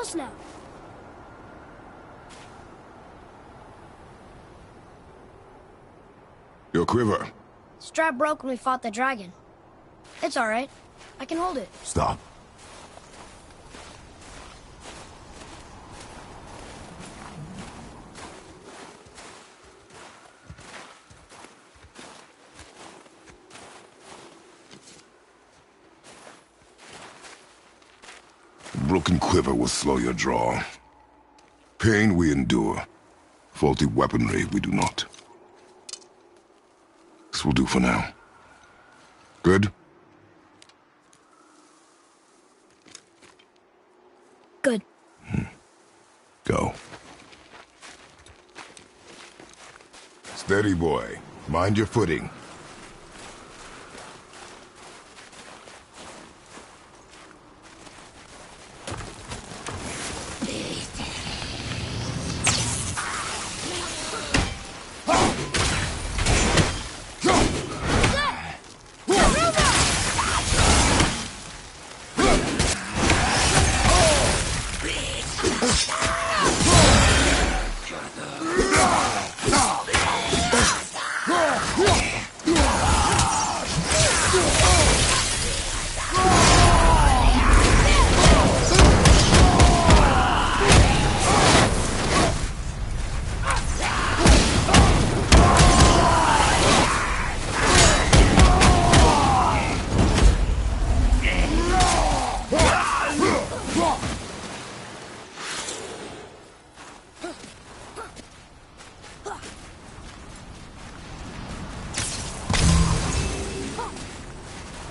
close now. Your quiver. Strap broke when we fought the dragon. It's alright. I can hold it. Stop. Broken quiver will slow your draw. Pain we endure. Faulty weaponry we do not. This will do for now. Good? Good. Go. Steady, boy. Mind your footing.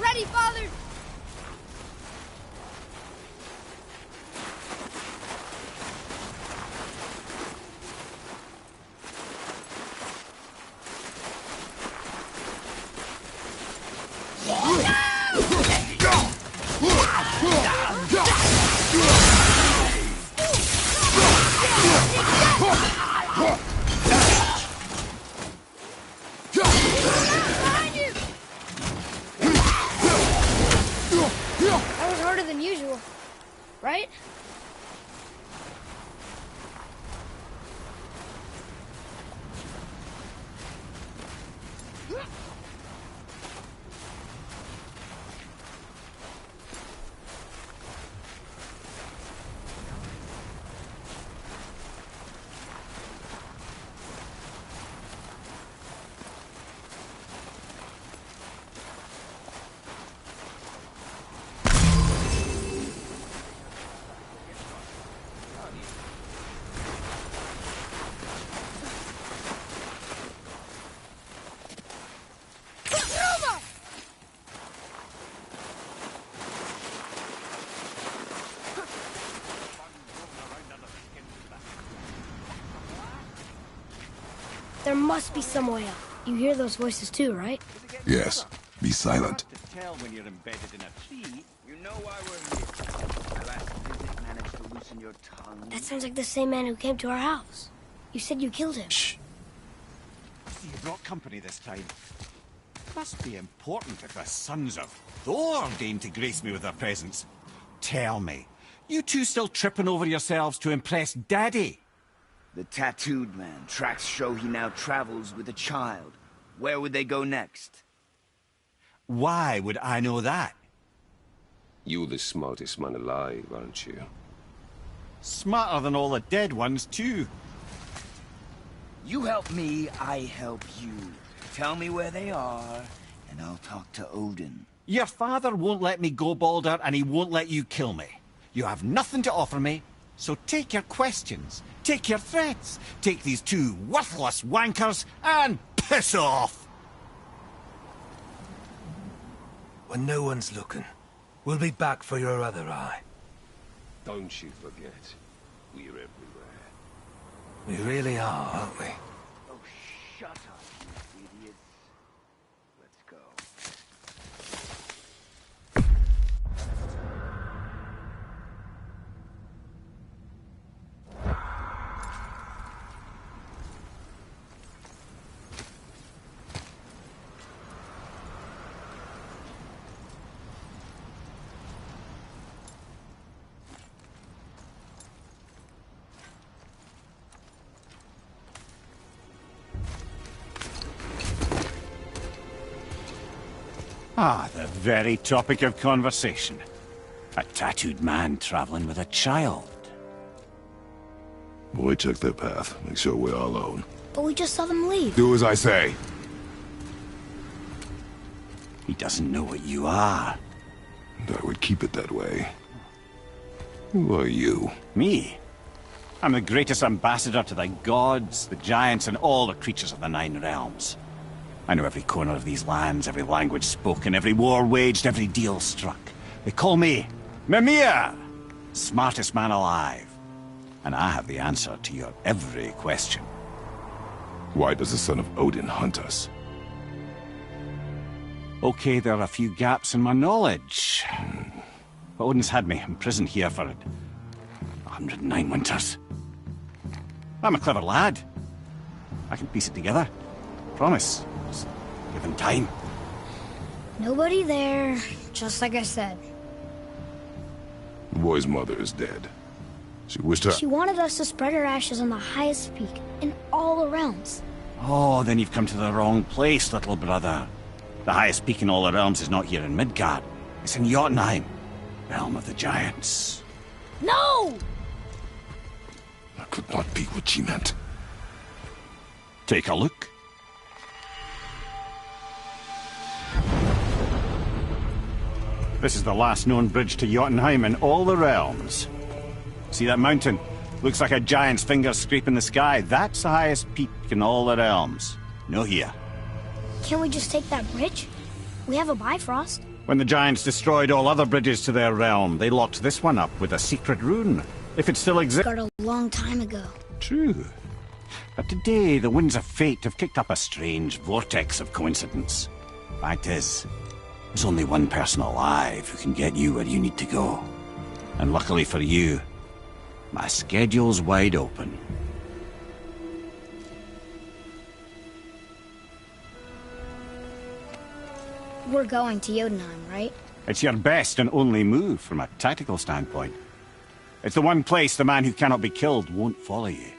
Ready, Father! That was harder than usual, right? There must be some way out. You hear those voices too, right? Yes. Be silent. Tell when you're embedded in a tree. You know why we're here. My last visit managed to loosen your tongue. That sounds like the same man who came to our house. You said you killed him. Shh. You brought company this time. Must be important if the sons of Thor deign to grace me with their presence. Tell me, you two still tripping over yourselves to impress Daddy? The tattooed man. Tracks show he now travels with a child. Where would they go next? Why would I know that? You're the smartest man alive, aren't you? Smarter than all the dead ones, too. You help me, I help you. Tell me where they are, and I'll talk to Odin. Your father won't let me go, Balder, and he won't let you kill me. You have nothing to offer me, so take your questions, take your threats, take these two worthless wankers, and piss off! When no one's looking, we'll be back for your other eye. Don't you forget, we're everywhere. We really are, aren't we? Oh, shut up, you idiots. Let's go. Ah, the very topic of conversation. A tattooed man traveling with a child. Boy, check their path. Make sure we're all alone. But we just saw them leave. Do as I say. He doesn't know what you are. And I would keep it that way. Who are you? Me? I'm the greatest ambassador to the gods, the giants, and all the creatures of the Nine Realms. I know every corner of these lands, every language spoken, every war waged, every deal struck. They call me Mimir, smartest man alive. And I have the answer to your every question. Why does the son of Odin hunt us? Okay, there are a few gaps in my knowledge. But Odin's had me imprisoned here for 109 winters. I'm a clever lad. I can piece it together. Promise. Just give him time. Nobody there, just like I said. The boy's mother is dead. She wished her... She wanted us to spread her ashes on the highest peak in all the realms. Oh, then you've come to the wrong place, little brother. The highest peak in all the realms is not here in Midgard. It's in Jotunheim, realm of the giants. No! That could not be what she meant. Take a look. This is the last known bridge to Jotunheim in all the realms. See that mountain? Looks like a giant's finger scraping the sky. That's the highest peak in all the realms. No here. Can't we just take that bridge? We have a Bifrost. When the giants destroyed all other bridges to their realm, they locked this one up with a secret rune. If it still exists... Got a long time ago. True. But today, the winds of fate have kicked up a strange vortex of coincidence. Fact is, there's only one person alive who can get you where you need to go. And luckily for you, my schedule's wide open. We're going to Jotunheim, right? It's your best and only move from a tactical standpoint. It's the one place the man who cannot be killed won't follow you.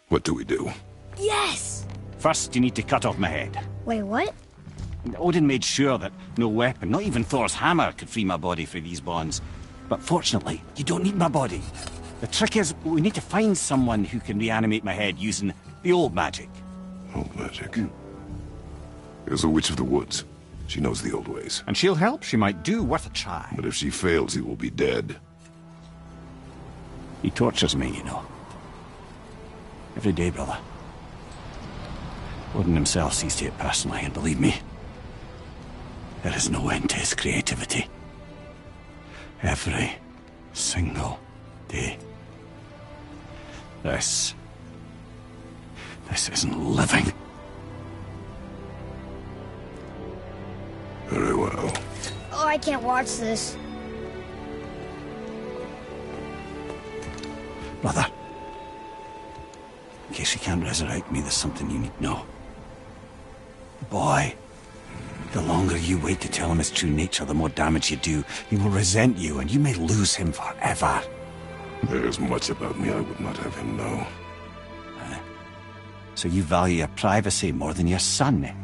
What do we do? Yes! First, you need to cut off my head. Wait, what? Odin made sure that no weapon, not even Thor's hammer, could free my body from these bonds. But fortunately, you don't need my body. The trick is, we need to find someone who can reanimate my head using the old magic. Old magic? There's a witch of the woods. She knows the old ways. And she'll help. She might do worth a try. But if she fails, he will be dead. He tortures me, you know. Every day, brother. Odin himself sees to it personally, and believe me, there is no end to his creativity. Every single day. This isn't living. Very well. Oh, I can't watch this. Brother, in case you can't resurrect me, there's something you need to know. The boy, the longer you wait to tell him his true nature, the more damage you do. He will resent you, and you may lose him forever. There is much about me I would not have him know. So you value your privacy more than your son, eh?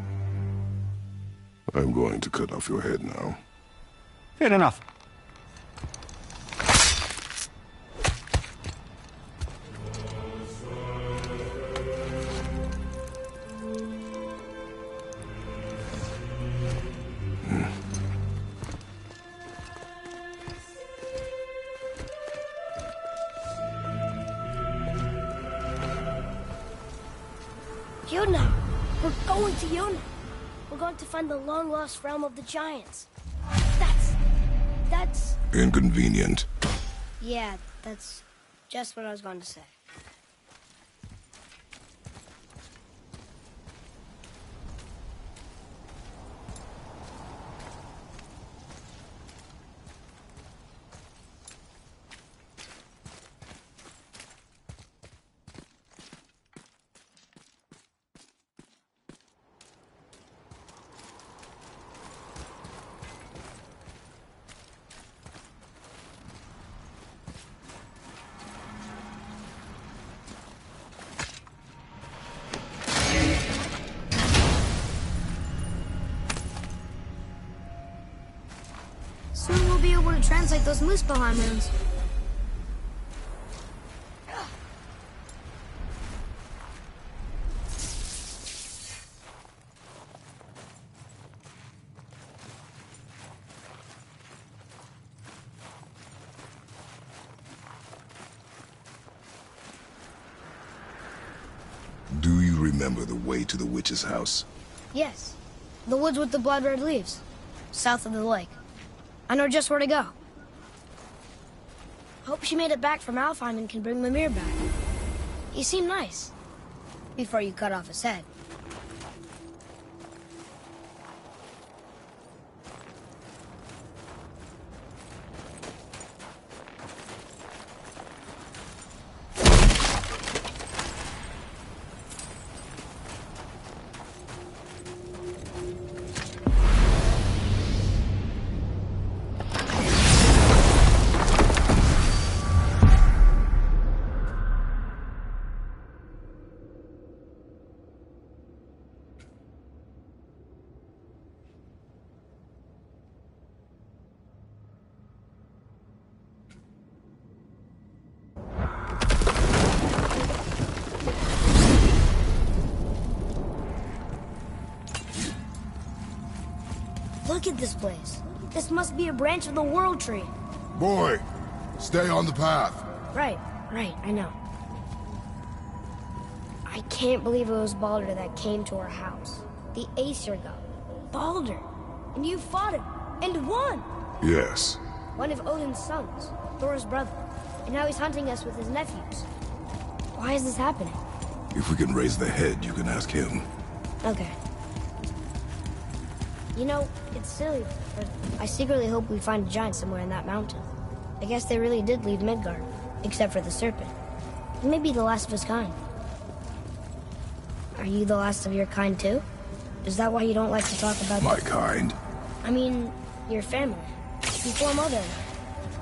I'm going to cut off your head now. Fair enough. Jotunheim! We're going to Jotunheim! We're going to find the long-lost realm of the giants. That's... Inconvenient. Yeah, that's just what I was going to say. to translate those Muspelheim runes. Do you remember the way to the witch's house? Yes. The woods with the blood-red leaves. South of the lake. I know just where to go. Hope she made it back from Alfheim and can bring Mimir back. He seemed nice. Before you cut off his head. Look at this place. This must be a branch of the World Tree. Boy, stay on the path. Right, I know. I can't believe it was Baldur that came to our house. The Aesir god. Baldur. And you fought him. And won! Yes. One of Odin's sons. Thor's brother. And now he's hunting us with his nephews. Why is this happening? If we can raise the head, you can ask him. Okay. You know, it's silly, but I secretly hope we find a giant somewhere in that mountain. I guess they really did leave Midgard, except for the serpent. He may be the last of his kind. Are you the last of your kind too? Is that why you don't like to talk about... My kind? I mean, your family. Before Mother.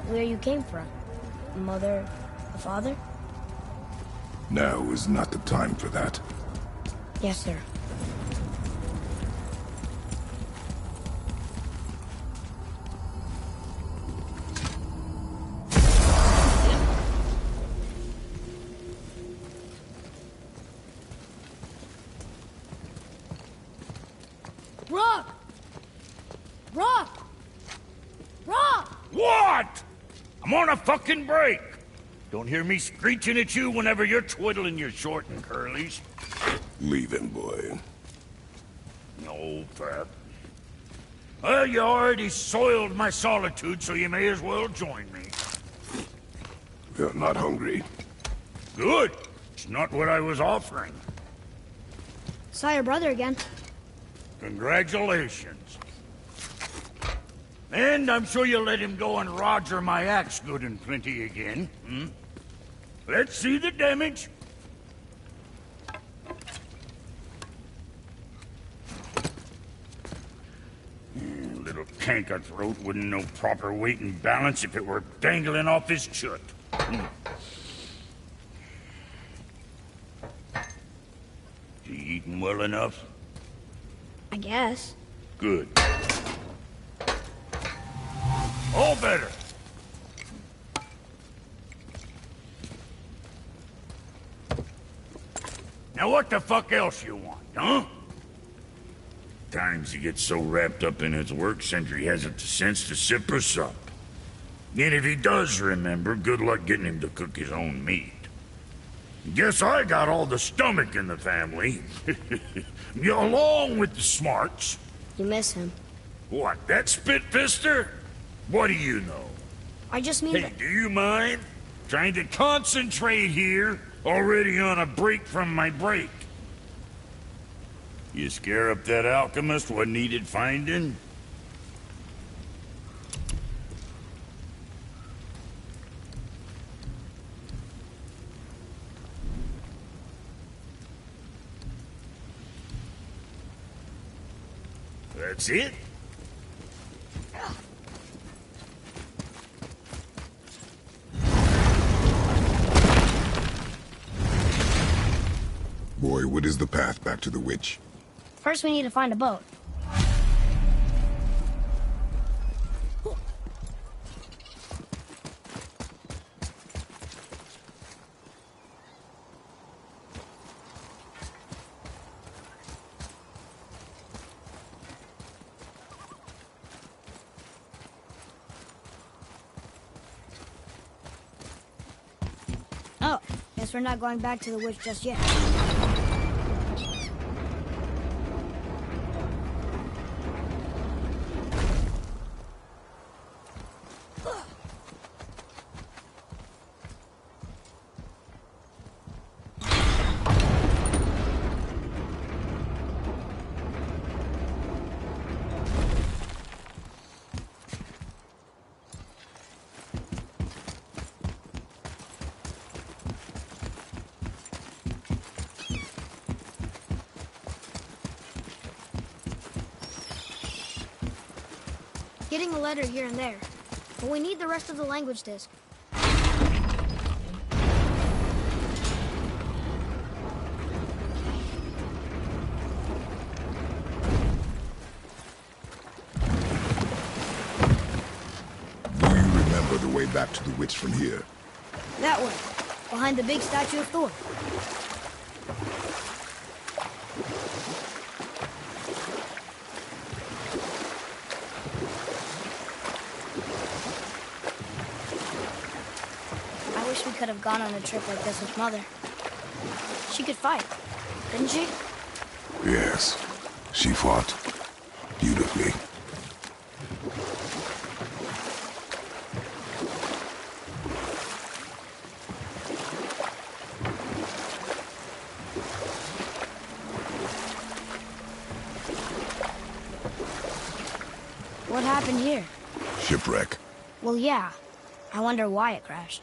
Where you came from. Mother, a father? Now is not the time for that. Yes, sir. Rock! Rock! Rock! What? I'm on a fucking break. Don't hear me screeching at you whenever you're twiddling your short and curlies. Leave him, boy. No, Pap. Well, you already soiled my solitude, so you may as well join me. You're not hungry. Good. It's not what I was offering. Saw your brother again. Congratulations. And I'm sure you'll let him go and roger my axe good and plenty again, hmm? Let's see the damage. Little canker-throat wouldn't know proper weight and balance if it were dangling off his chut. Is he eating well enough? I guess. Good. All better. Now what the fuck else you want, huh? Times he gets so wrapped up in his work, Sentry hasn't the sense to sip or sup. And if he does remember, good luck getting him to cook his own meat. Guess I got all the stomach in the family. Along with the smarts. You miss him. What, that spit-fister? What do you know? I just mean... Hey, do you mind? Trying to concentrate here, already on a break from my break. You scare up that alchemist what needed finding? That's it? Boy, what is the path back to the witch? First we need to find a boat. Oh, guess we're not going back to the witch just yet. Getting a letter here and there, but we need the rest of the language disc. Do you remember the way back to the witch from here? That way, behind the big statue of Thor. I wish we could have gone on a trip like this with Mother. She could fight, couldn't she? Yes. She fought beautifully. What happened here? Shipwreck. Well, yeah. I wonder why it crashed.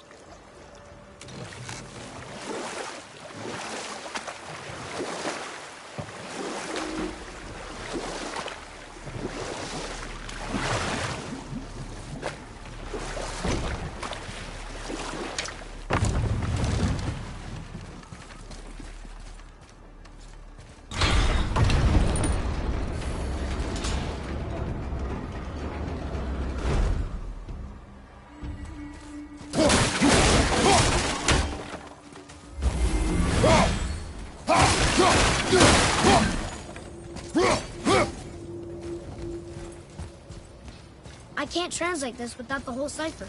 I can't translate this without the whole cipher.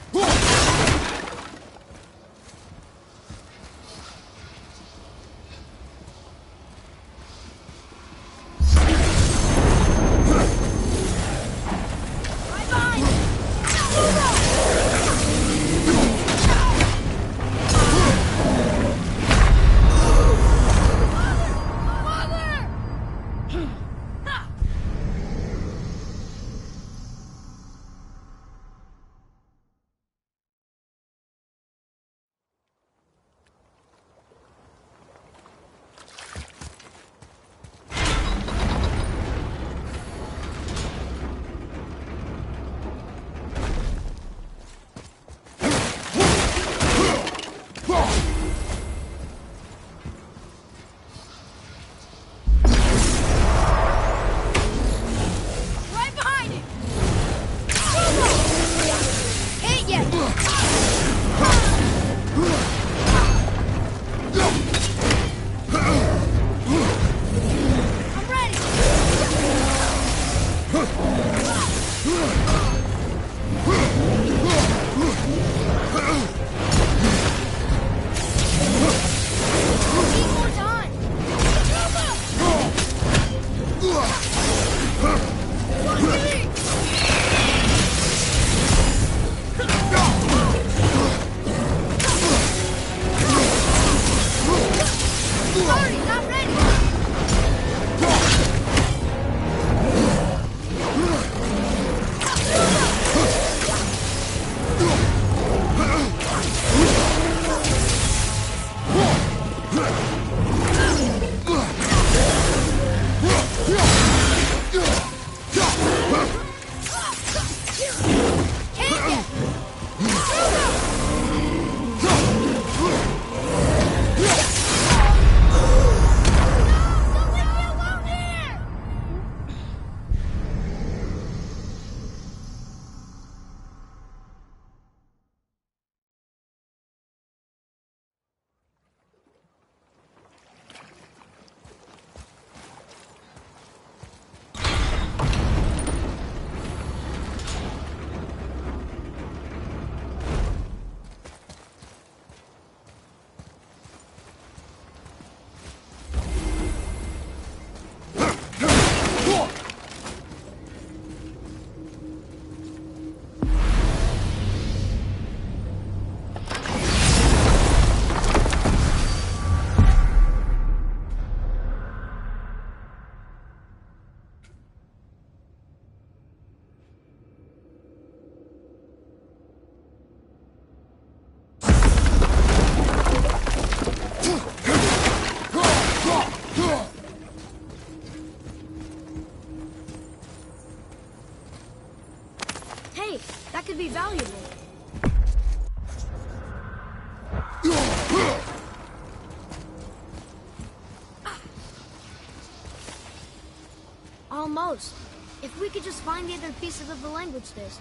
most. If we could just find the other pieces of the language disc.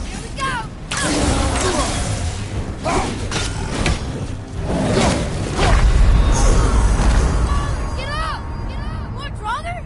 Here we go! Get up! Get up! What's wrong there?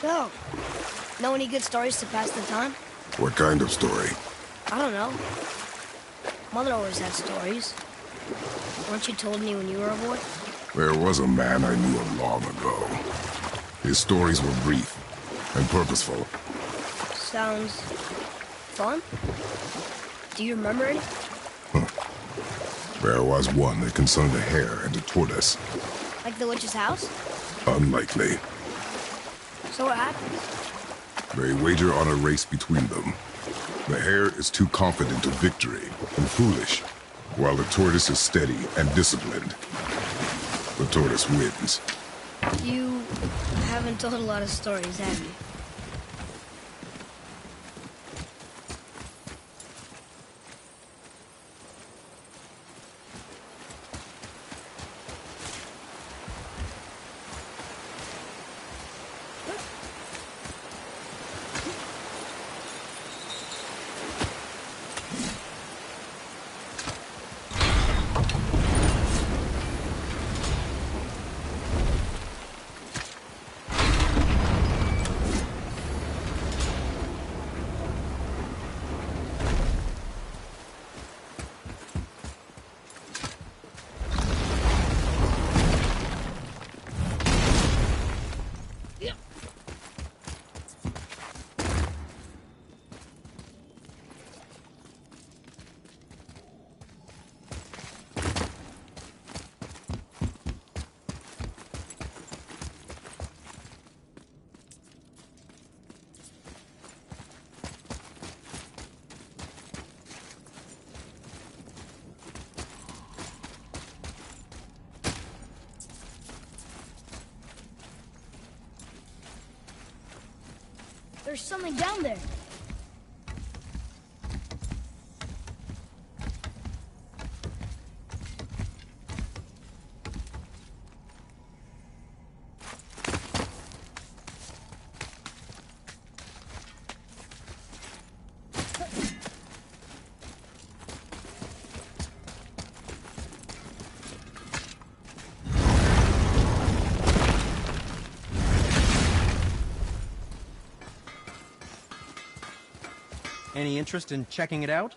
So, know any good stories to pass the time? What kind of story? I don't know. Mother always had stories. Weren't you told any when you were a boy? There was a man I knew of long ago. His stories were brief and purposeful. Sounds fun. Do you remember any? There was one that concerned a hare and a tortoise. Like the witch's house? Unlikely. So what happened? They wager on a race between them. The hare is too confident of victory and foolish, while the tortoise is steady and disciplined. The tortoise wins. You haven't told a lot of stories, have you? There's something down there. Any interest in checking it out?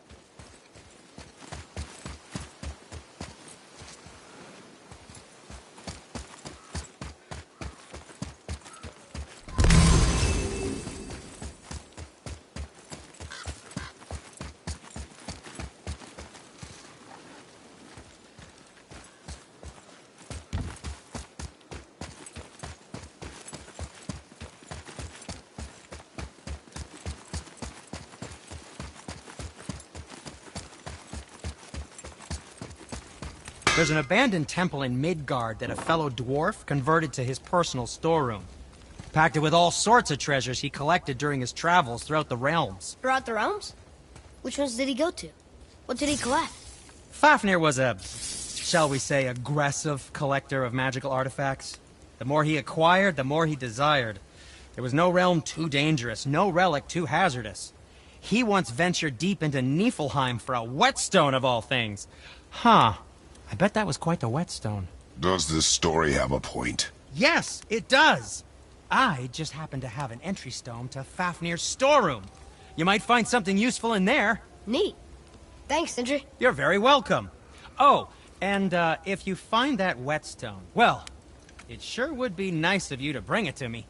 There's an abandoned temple in Midgard that a fellow dwarf converted to his personal storeroom. Packed it with all sorts of treasures he collected during his travels throughout the realms. Throughout the realms? Which ones did he go to? What did he collect? Fafnir was a, shall we say, aggressive collector of magical artifacts. The more he acquired, the more he desired. There was no realm too dangerous, no relic too hazardous. He once ventured deep into Niflheim for a whetstone of all things. Huh. I bet that was quite the whetstone. Does this story have a point? Yes, it does. I just happen to have an entry stone to Fafnir's storeroom. You might find something useful in there. Neat. Thanks, Sindri. You're very welcome. Oh, and if you find that whetstone, well, it sure would be nice of you to bring it to me.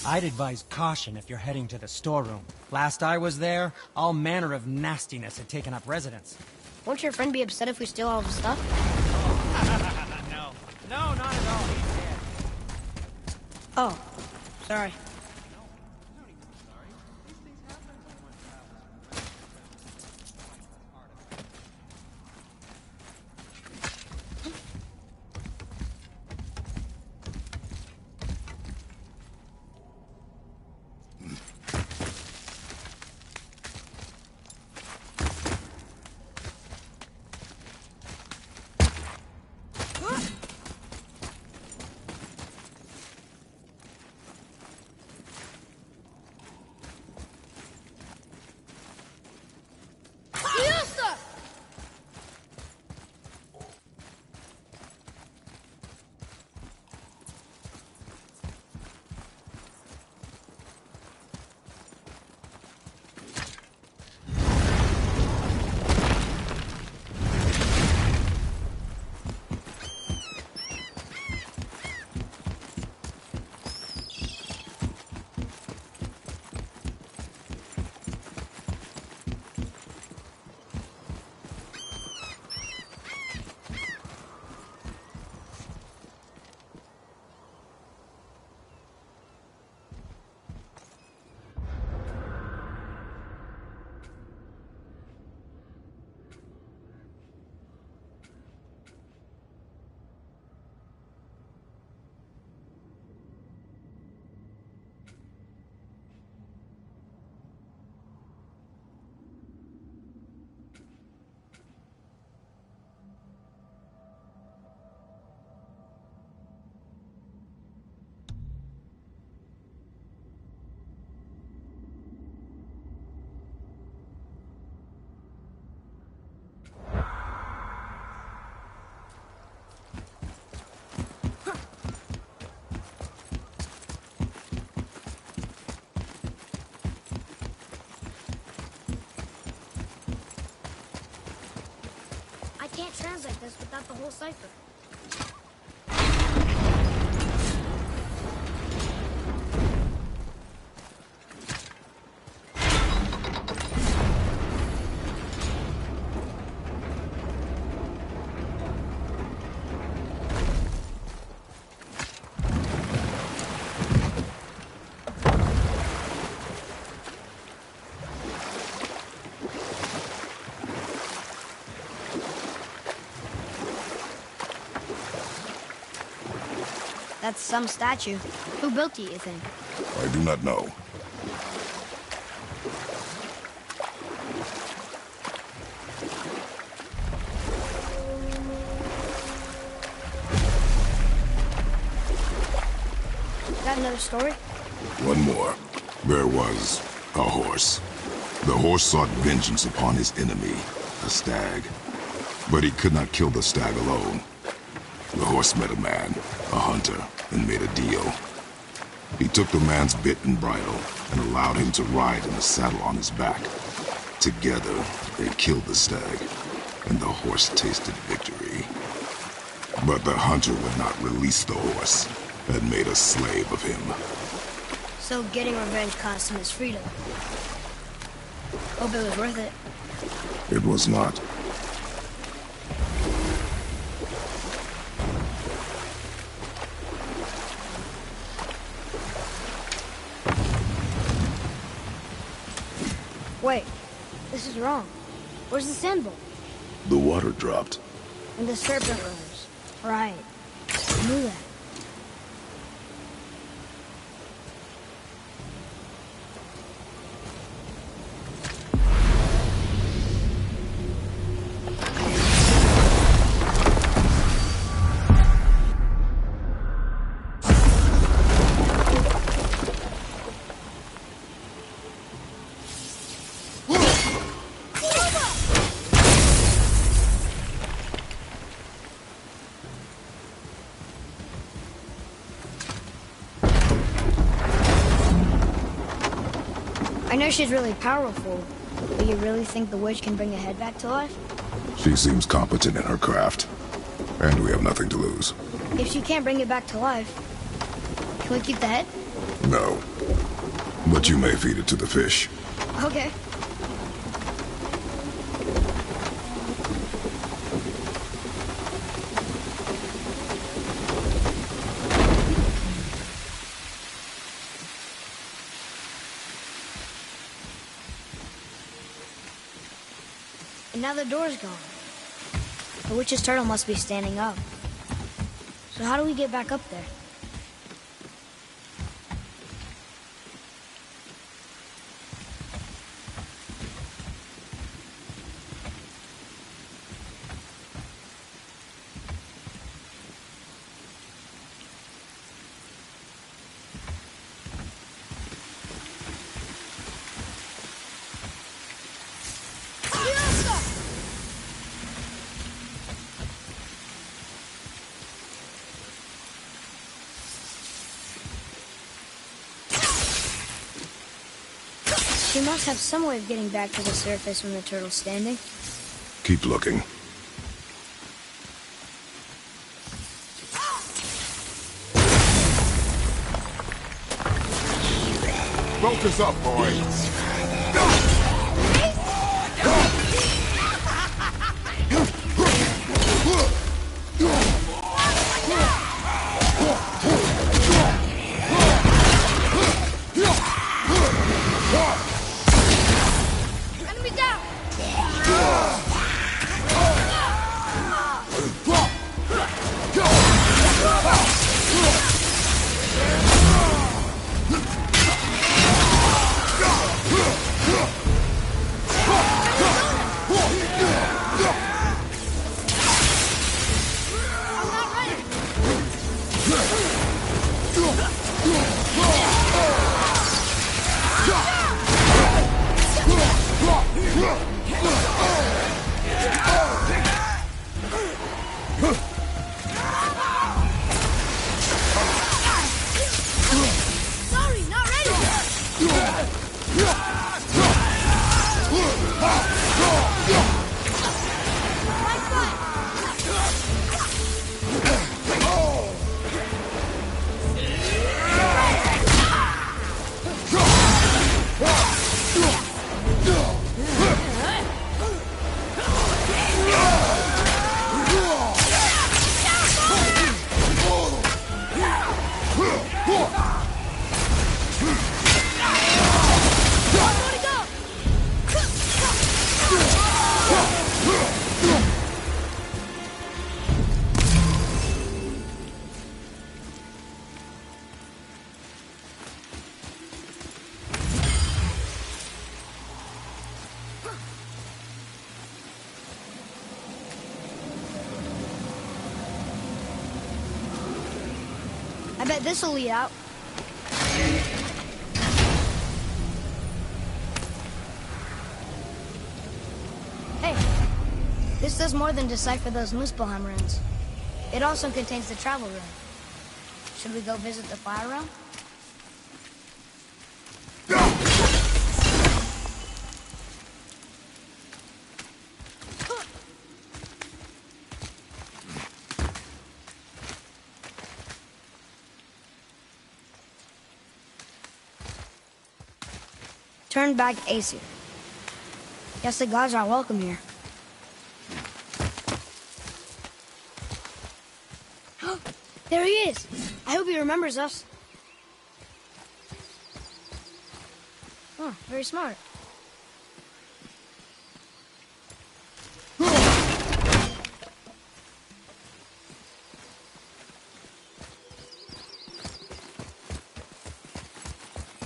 I'd advise caution if you're heading to the storeroom. Last I was there, all manner of nastiness had taken up residence. Won't your friend be upset if we steal all the stuff? No. No, not at all. He's dead. Oh, sorry. I can't translate this without the whole cipher. That's some statue. Who built it, you think? I do not know. Got another story? One more. There was a horse. The horse sought vengeance upon his enemy, a stag. But he could not kill the stag alone. The horse met a man, a hunter, and made a deal. He took the man's bit and bridle and allowed him to ride in the saddle on his back. Together, they killed the stag, and the horse tasted victory. But the hunter would not release the horse and made a slave of him. So getting revenge cost him his freedom. Hope it was worth it. It was not. Wait, this is wrong. Where's the symbol? The water dropped. And the serpent rose. Right. I knew that. I know she's really powerful, but you really think the witch can bring a head back to life? She seems competent in her craft, and we have nothing to lose. If she can't bring it back to life, can we keep the head? No. But you may feed it to the fish. Okay. And now the door's gone. The witch's turtle must be standing up. So how do we get back up there? She must have some way of getting back to the surface when the turtle's standing. Keep looking. Focus up, boy. I bet this'll lead out. Hey, this does more than decipher those Muspelheim runes. It also contains the travel rune. Should we go visit the fire realm? Turn back Aesir. Guess the gods aren't welcome here. There he is! I hope he remembers us. Oh, very smart.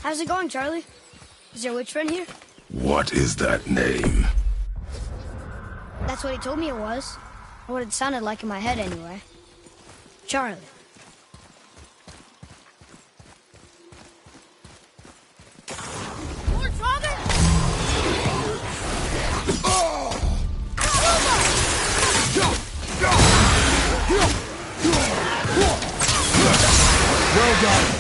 How's it going, Charlie? Is your witch friend here? What is that name? That's what he told me it was. Or what it sounded like in my head, anyway. Charlie. Lord Father! Well done.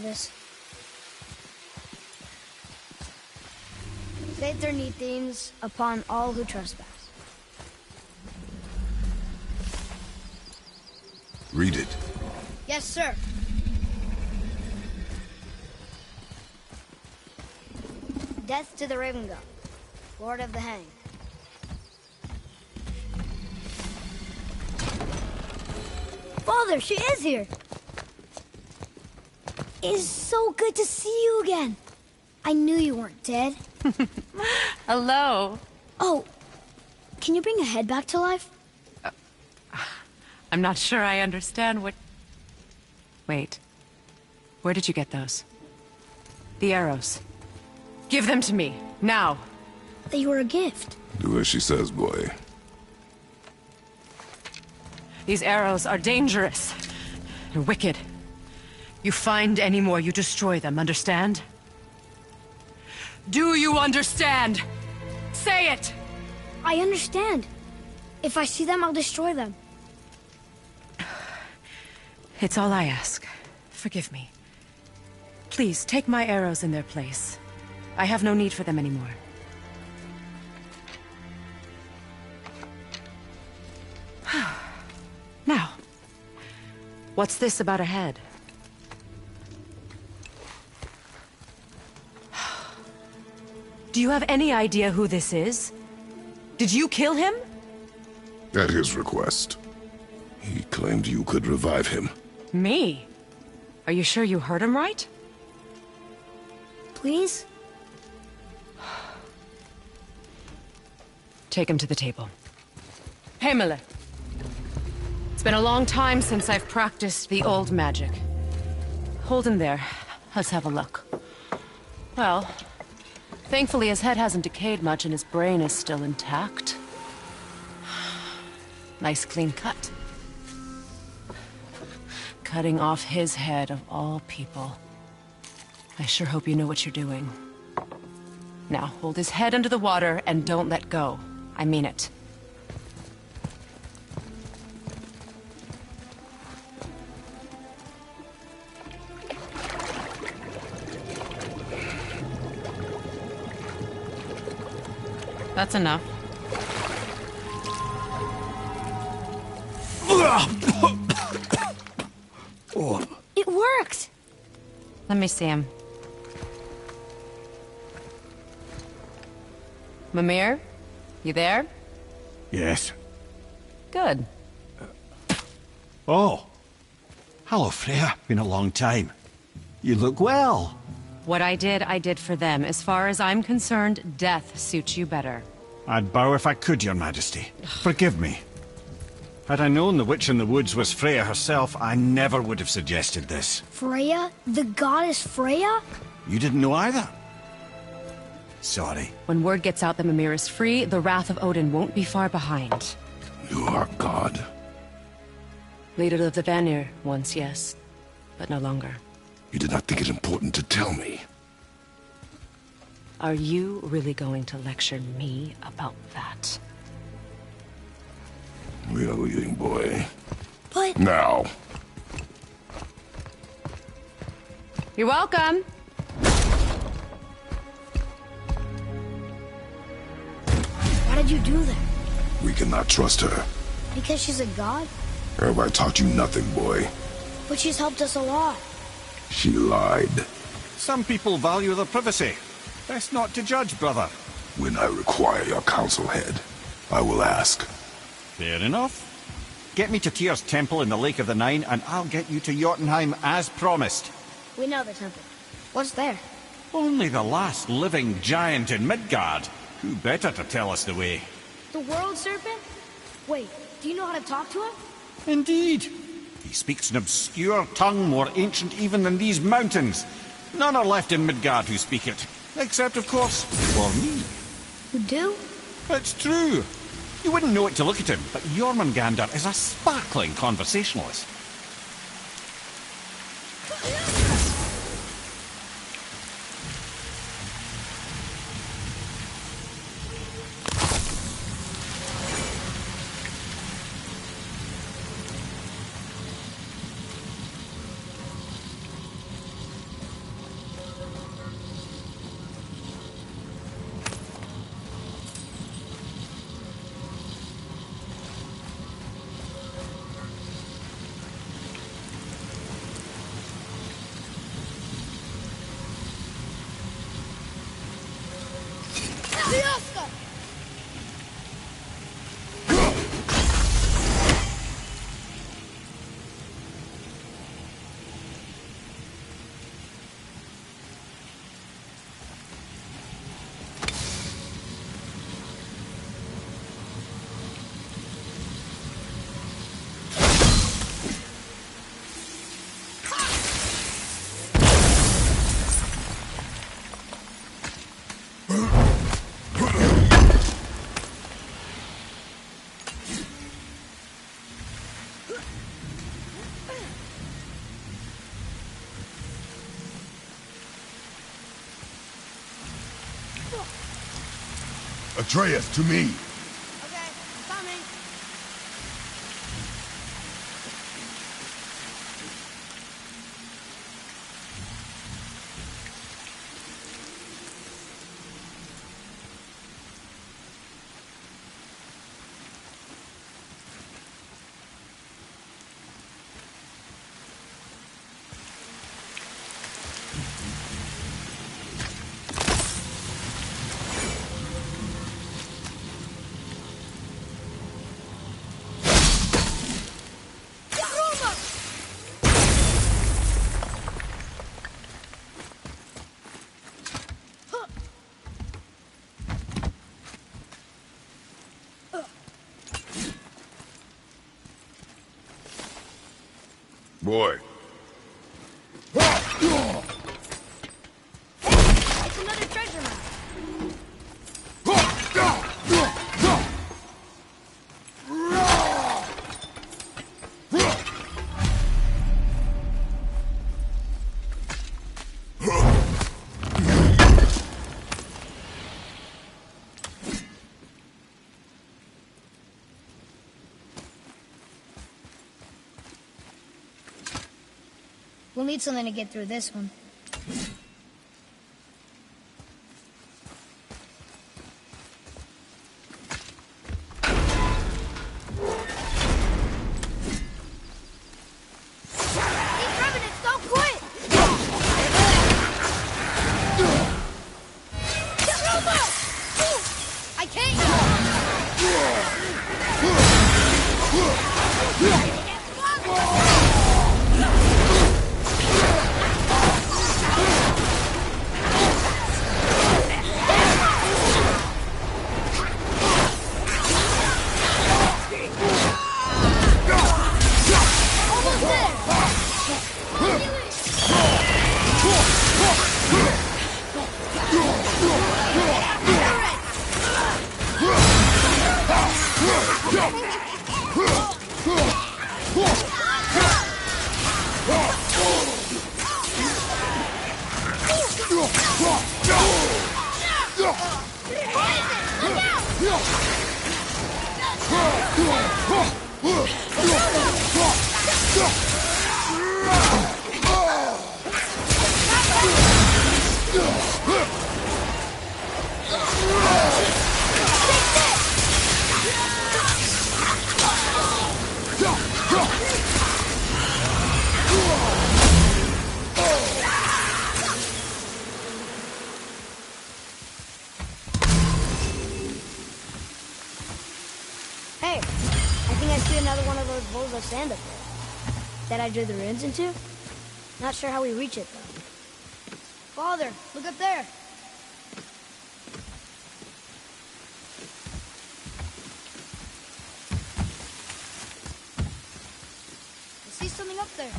this. Things upon all who trespass. Read it. Yes, sir. Death to the Raven God, Lord of the Hanged. Father, she is here. It is so good to see you again. I knew you weren't dead. Hello. Oh, can you bring a head back to life? I'm not sure I understand what... Wait. Where did you get those? The arrows. Give them to me, now. They were a gift. Do as she says, boy. These arrows are dangerous. They're wicked. You find any more, you destroy them, understand? Do you understand? Say it! I understand. If I see them, I'll destroy them. It's all I ask. Forgive me. Please, take my arrows in their place. I have no need for them anymore. Now, what's this about a head? Do you have any idea who this is? Did you kill him? At his request. He claimed you could revive him. Me? Are you sure you heard him right? Please? Take him to the table. Himmler. It's been a long time since I've practiced the old magic. Hold him there. Let's have a look. Well, thankfully his head hasn't decayed much and his brain is still intact. Nice clean cut. Cutting off his head of all people. I sure hope you know what you're doing. Now, hold his head under the water and don't let go. I mean it. That's enough. It worked! Let me see him. Mimir? You there? Yes. Good. Oh. Hello, Freya. Been a long time. You look well. What I did for them. As far as I'm concerned, death suits you better. I'd bow if I could, Your Majesty. Forgive me. Had I known the witch in the woods was Freya herself, I never would have suggested this. Freya? The goddess Freya? You didn't know either? Sorry. When word gets out that Mimir is free, the wrath of Odin won't be far behind. You are God. Leader of the Vanir, once, yes. But no longer. You did not think it important to tell me. Are you really going to lecture me about that? We are leaving, boy. But... Now. You're welcome. Why did you do that? We cannot trust her. Because she's a god? Have I taught you nothing, boy? But she's helped us a lot. She lied. Some people value their privacy. Best not to judge, brother. When I require your council head, I will ask. Fair enough. Get me to Tyr's temple in the Lake of the Nine, and I'll get you to Jotunheim as promised. We know the temple. What's there? Only the last living giant in Midgard. Who better to tell us the way? The world serpent? Wait, do you know how to talk to him? Indeed. He speaks an obscure tongue more ancient even than these mountains. None are left in Midgard who speak it. Except, of course, for me. You do? It's true. You wouldn't know it to look at him, but Jormungandr is a sparkling conversationalist. Atreus, to me. Okay, coming. Boy. It's another treasure map. We'll need something to get through this one. These revenants don't quit! I Hey, I think I see another one of those bowls of sand up there. That I drew the runes into? Not sure how we reach it, though. Father, look up there. I see something up there.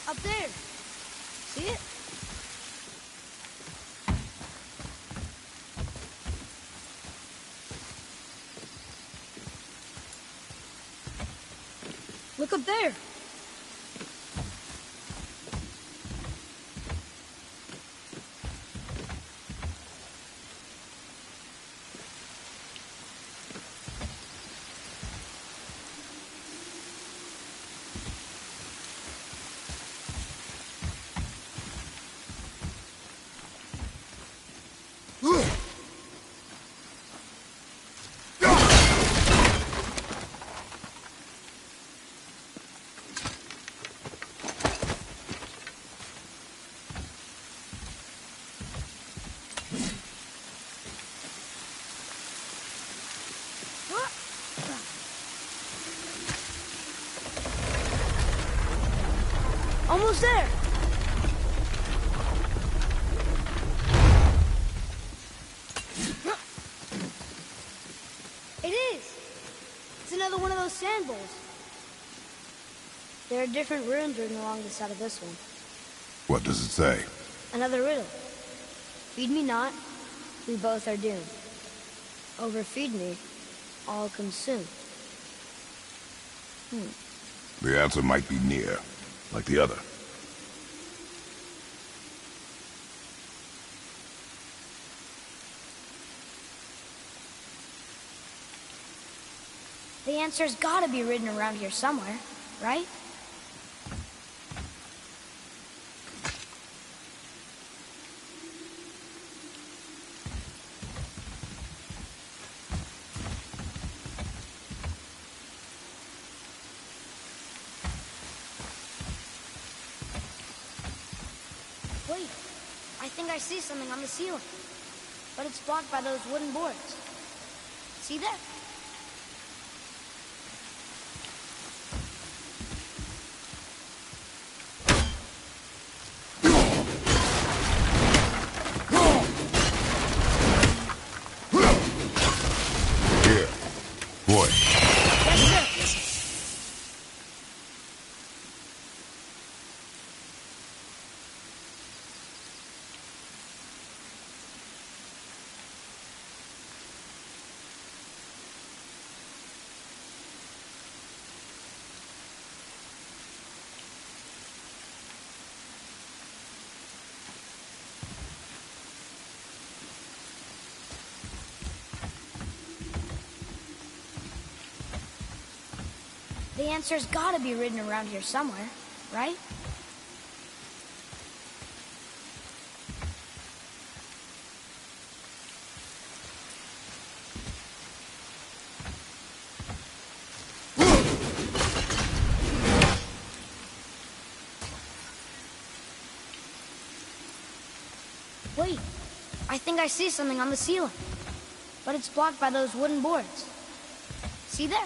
Up there. See it? Look up there. Almost there. It is. It's another one of those sand bowls. There are different runes written along the side of this one. What does it say? Another riddle. Feed me not, we both are doomed. Overfeed me, all consume. The answer might be near, like the other. The answer's gotta be written around here somewhere, right? Wait, I think I see something on the ceiling. But it's blocked by those wooden boards. See that? Here. Boy. Yes, sir. The answer's gotta be written around here somewhere, right? Wait, I think I see something on the ceiling. But it's blocked by those wooden boards. See there?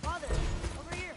Father, over here.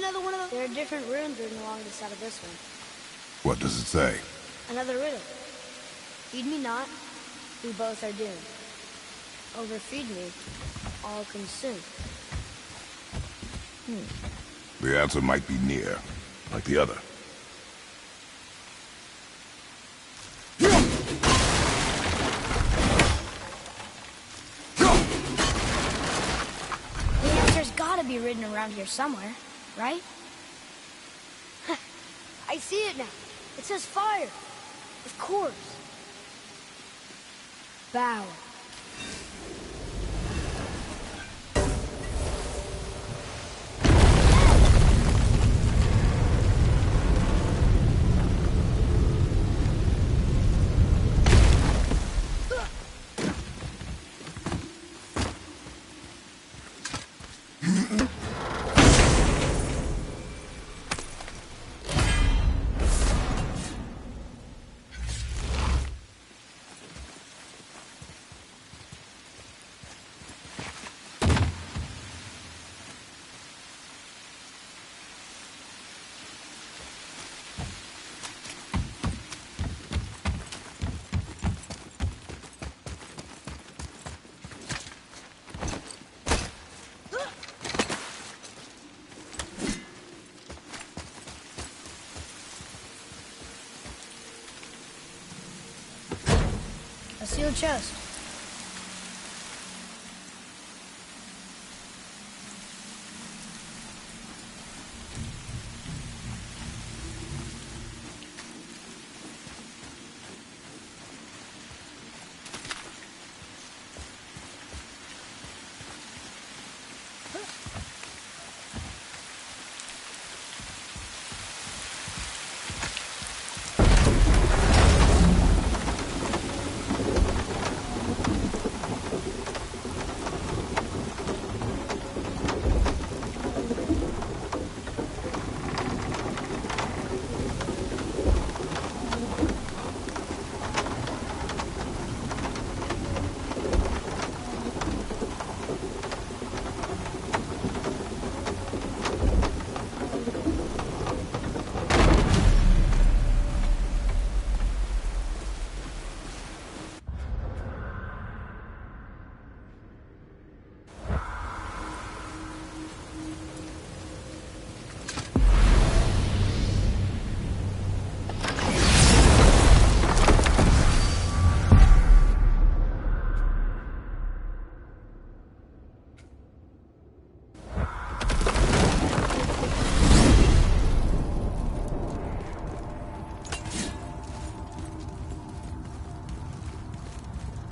another one of those? There are different runes written along the side of this one. What does it say? Another riddle. Feed me not, we both are doomed. Overfeed me, all consumed. The answer might be near, like the other. The answer's gotta be written around here somewhere, right? I see it now. It says fire. Of course. Bow. A sealed chest.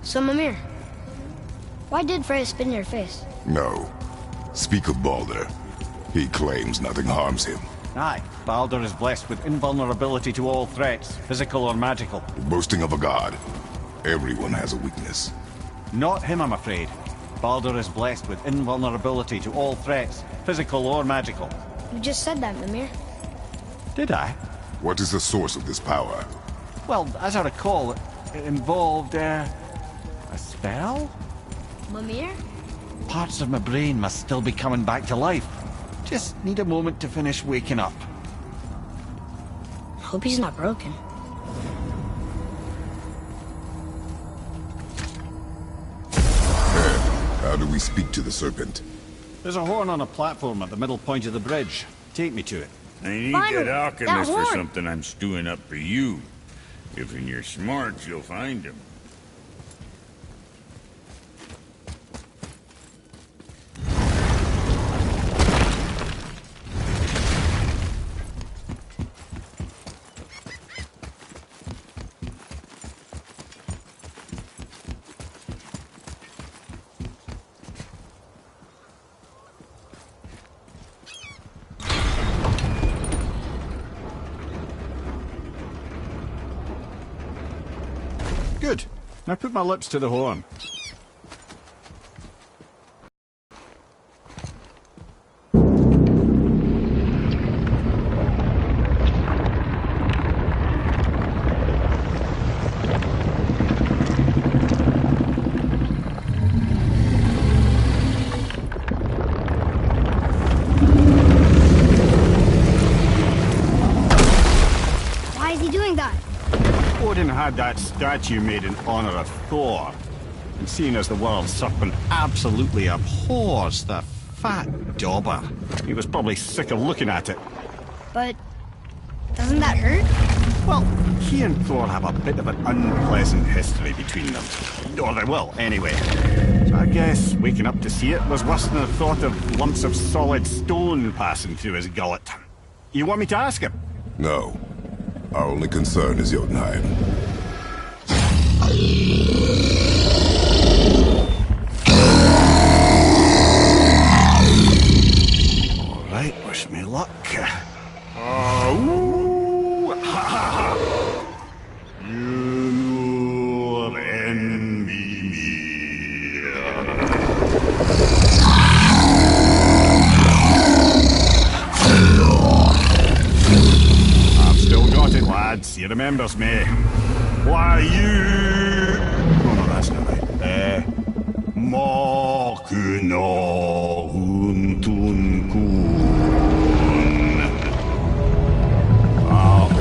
So, Mimir, why did Freya spit in your face? No. Speak of Baldur. He claims nothing harms him. Aye, Baldur is blessed with invulnerability to all threats, physical or magical. Boasting of a god. Everyone has a weakness. Not him, I'm afraid. Baldur is blessed with invulnerability to all threats, physical or magical. You just said that, Mimir. Did I? What is the source of this power? Well, as I recall, it involved, a spell? Mimir? Parts of my brain must still be coming back to life. Just need a moment to finish waking up. Hope he's not broken. How do we speak to the serpent? There's a horn on a platform at the middle point of the bridge. Take me to it. I need Finally, that alchemist that for horn. something I'm stewing up for you. If in your smarts, you'll find him. Good. Now put my lips to the horn. Odin had that statue made in honor of Thor. And seeing as the world serpent absolutely abhors the fat dauber, he was probably sick of looking at it. But doesn't that hurt? Well, he and Thor have a bit of an unpleasant history between them. Or they will, anyway. So I guess waking up to see it was worse than the thought of lumps of solid stone passing through his gullet. You want me to ask him? No. Our only concern is Jotunheim. All right, wish me luck. Ooh, ha, ha, ha. You envy me. I've still got it, lads. He remembers me. Why, you... Oh, no, that's not right. Mokuno huntun kun. Aon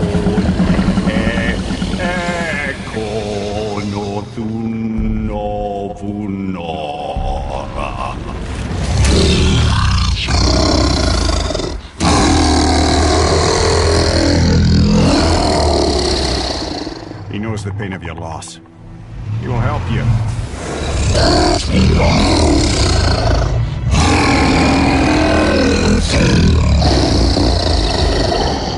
eko no thun no vunora. He knows the pain of your loss. He will help you.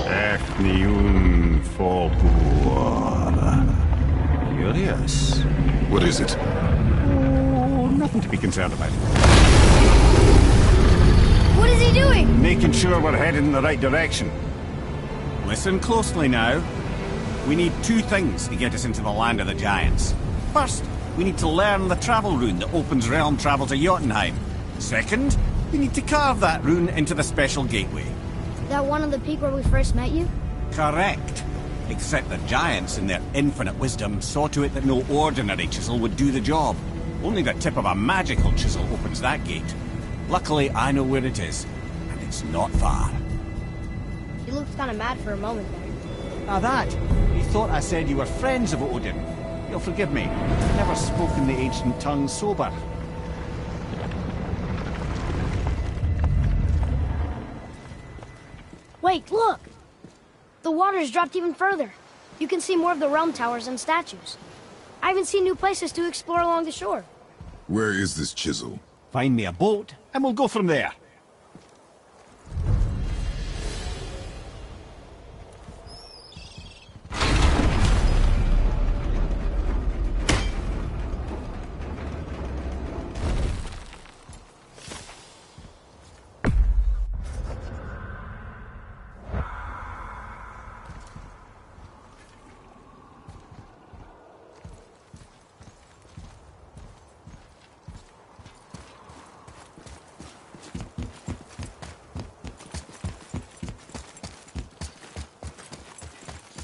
Efniun Fobuar. Curious. What is it? Oh, nothing to be concerned about. What is he doing? Making sure we're headed in the right direction. Listen closely now. We need two things to get us into the land of the giants. First, we need to learn the travel rune that opens realm travel to Jotunheim. Second, we need to carve that rune into the special gateway. That one on the peak where we first met you? Correct. Except the giants, in their infinite wisdom, saw to it that no ordinary chisel would do the job. Only the tip of a magical chisel opens that gate. Luckily, I know where it is, and it's not far. You looked kind of mad for a moment there. Now that, you thought I said you were friends of Odin. You'll forgive me. I've never spoken the ancient tongue sober. Wait, look! The water's dropped even further. You can see more of the realm towers and statues. I even see new places to explore along the shore. Where is this chisel? Find me a boat, and we'll go from there.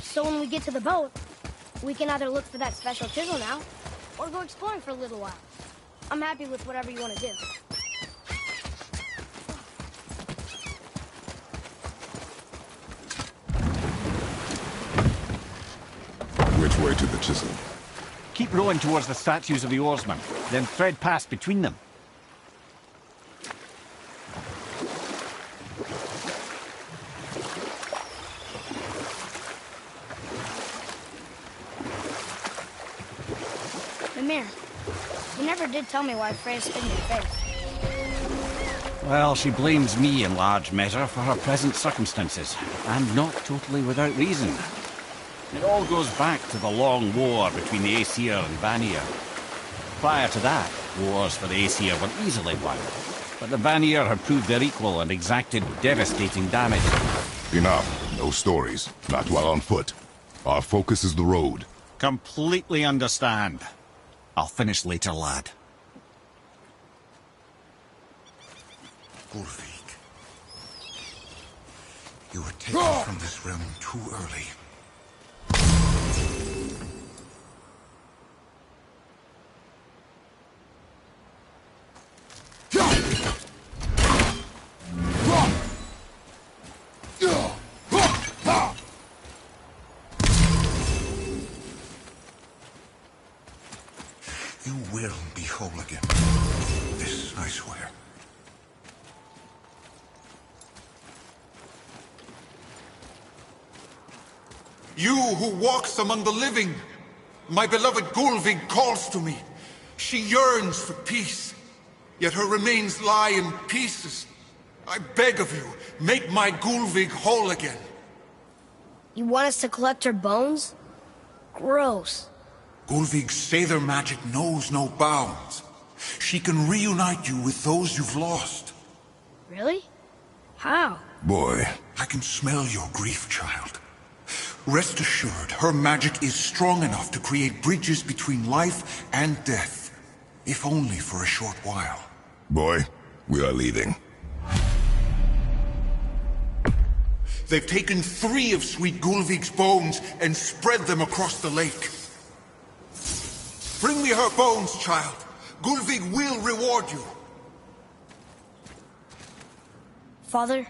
So when we get to the boat, we can either look for that special chisel now, or go exploring for a little while. I'm happy with whatever you want to do. Which way to the chisel? Keep rowing towards the statues of the oarsmen, then thread past between them. Mimir, you never did tell me why Freya spit in your face. Well, she blames me in large measure for her present circumstances, and not totally without reason. It all goes back to the long war between the Aesir and Vanir. Prior to that, wars for the Aesir were easily won, but the Vanir had proved their equal and exacted devastating damage. Enough. No stories. Not while on foot. Our focus is the road. Completely understand. I'll finish later, lad. Ulfik, you were taken from this realm too early. You will be whole again. This I swear. You who walks among the living, my beloved Gulvig calls to me. She yearns for peace, yet her remains lie in pieces. I beg of you, make my Gulvig whole again. You want us to collect her bones? Gross. Gulvig's Sather magic knows no bounds. She can reunite you with those you've lost. Really? How? Boy. I can smell your grief, child. Rest assured, her magic is strong enough to create bridges between life and death. If only for a short while. Boy, we are leaving. They've taken 3 of Sweet Gulvig's bones and spread them across the lake. Bring me her bones, child. Gulvig will reward you. Father,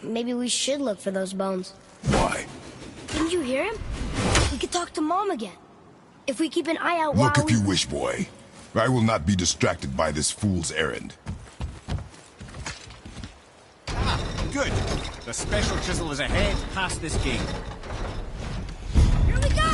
maybe we should look for those bones. Why? Didn't you hear him? We could talk to Mom again. If we keep an eye out Look while if you wish, boy. I will not be distracted by this fool's errand. Ah, good. The special chisel is ahead past this gate. Here we go!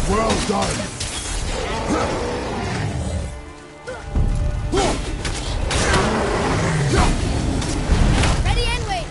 Well done. Ready and wait.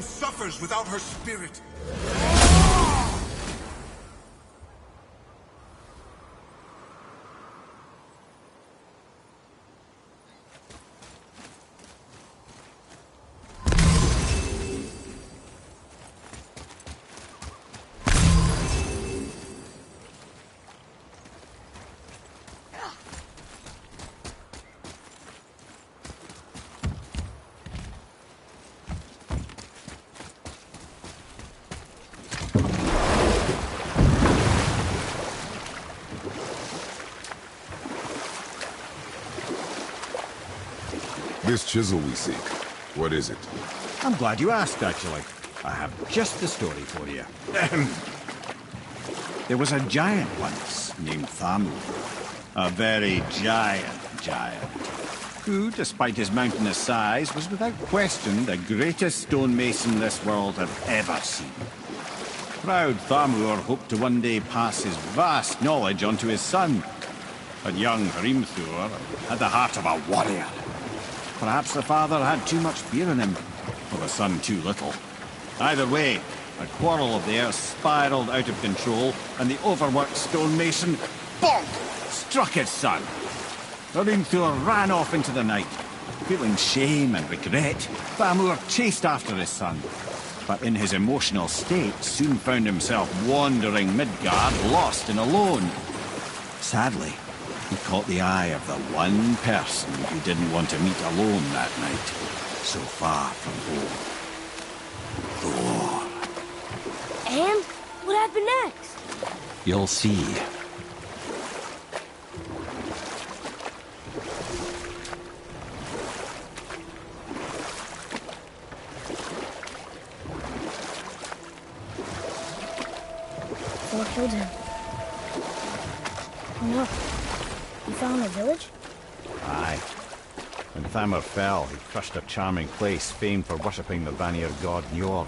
Suffers without her spirit. This chisel we seek, what is it? I'm glad you asked, actually. I have just the story for you. There was a giant once named Thamur. A very giant, who, despite his mountainous size, was without question the greatest stonemason this world had ever seen. Proud Thamur hoped to one day pass his vast knowledge on to his son. But young Hrimthur had the heart of a warrior. Perhaps the father had too much fear in him, or the son too little. Either way, a quarrel of theirs spiraled out of control, and the overworked stonemason, bonk, struck his son. Hrimthur ran off into the night. Feeling shame and regret, Thamur chased after his son, but in his emotional state soon found himself wandering Midgard, lost and alone. Sadly, he caught the eye of the one person he didn't want to meet alone that night, so far from home. Thor. And? What happened next? You'll see. Thor killed him. Oh no. You found a village? Aye. When Thamur fell, he crushed a charming place famed for worshipping the Vanir god Njord.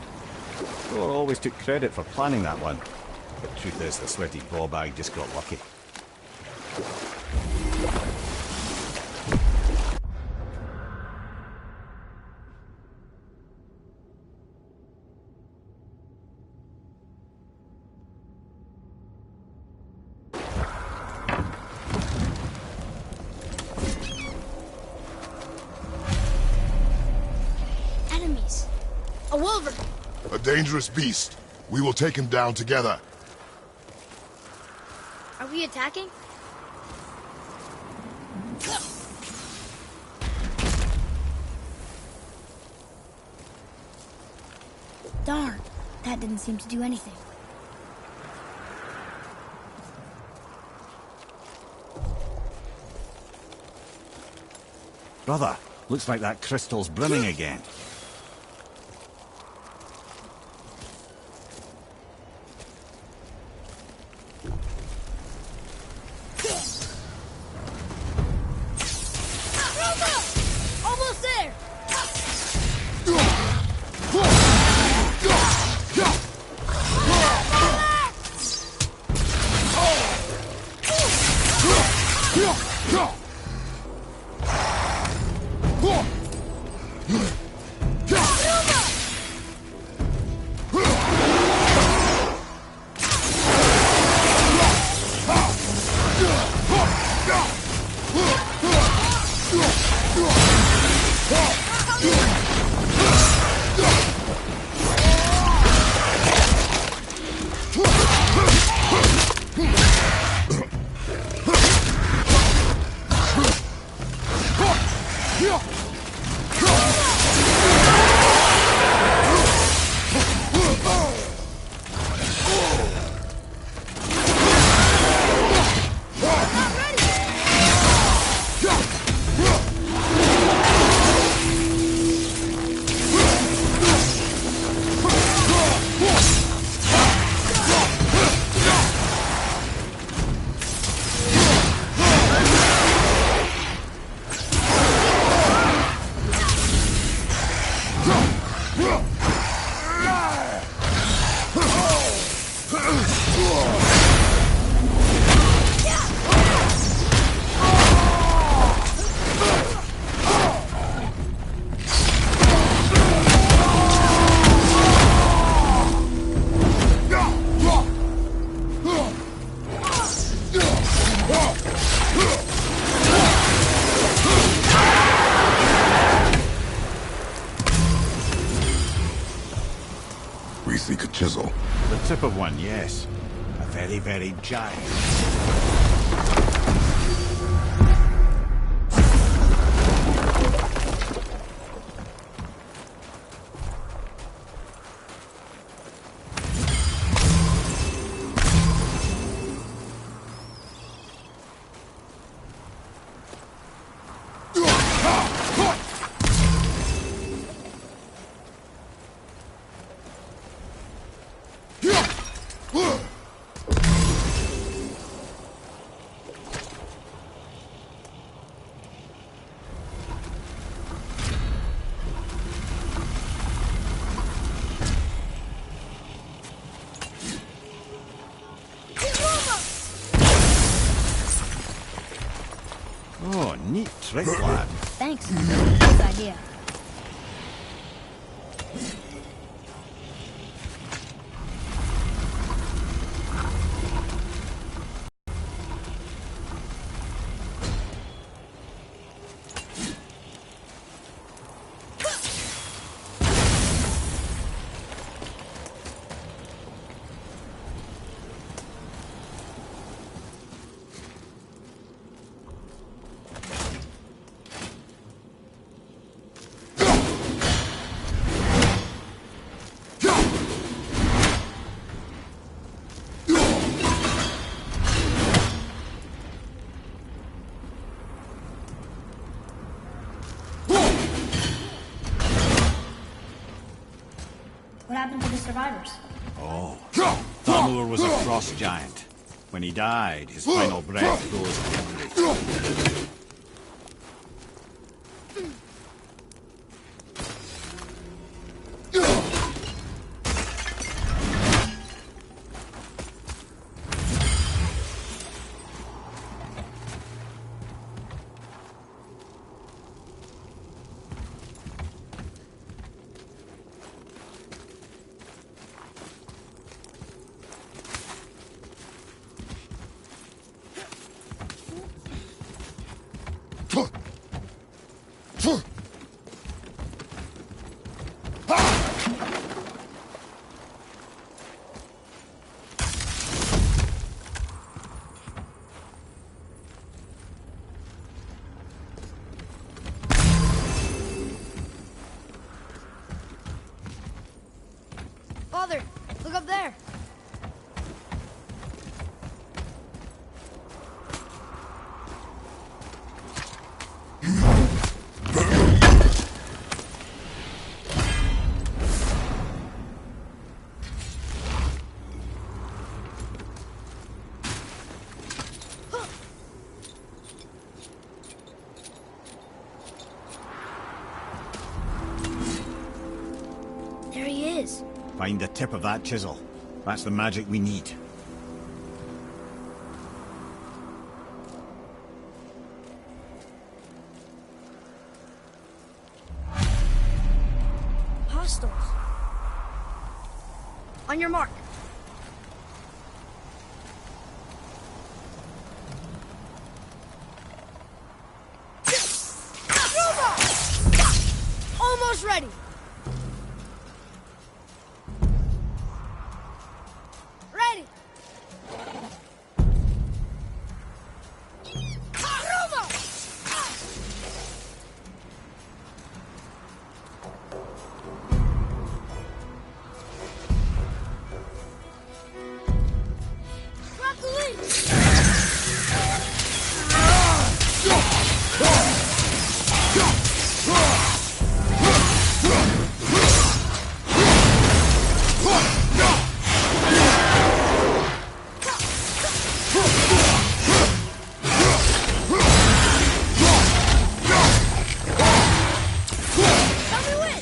Thor always took credit for planning that one. But truth is, the sweaty ballbag just got lucky. Enemies. A wolverine. A dangerous beast. We will take him down together. Are we attacking? Darn, that didn't seem to do anything. Brother, looks like that crystal's brimming again. Almost there! We seek a chisel. The tip of one, yes. A very, very giant. Oh, neat trick, lad. Thanks. Good idea. What happened to the survivors? Oh, Thamur was a frost giant. When he died, his final breath froze memory. Father, look up there. There he is. Find the tip of that chisel. That's the magic we need. Hostiles. On your mark. Almost ready. Ready. Grab the lead. Tell me when.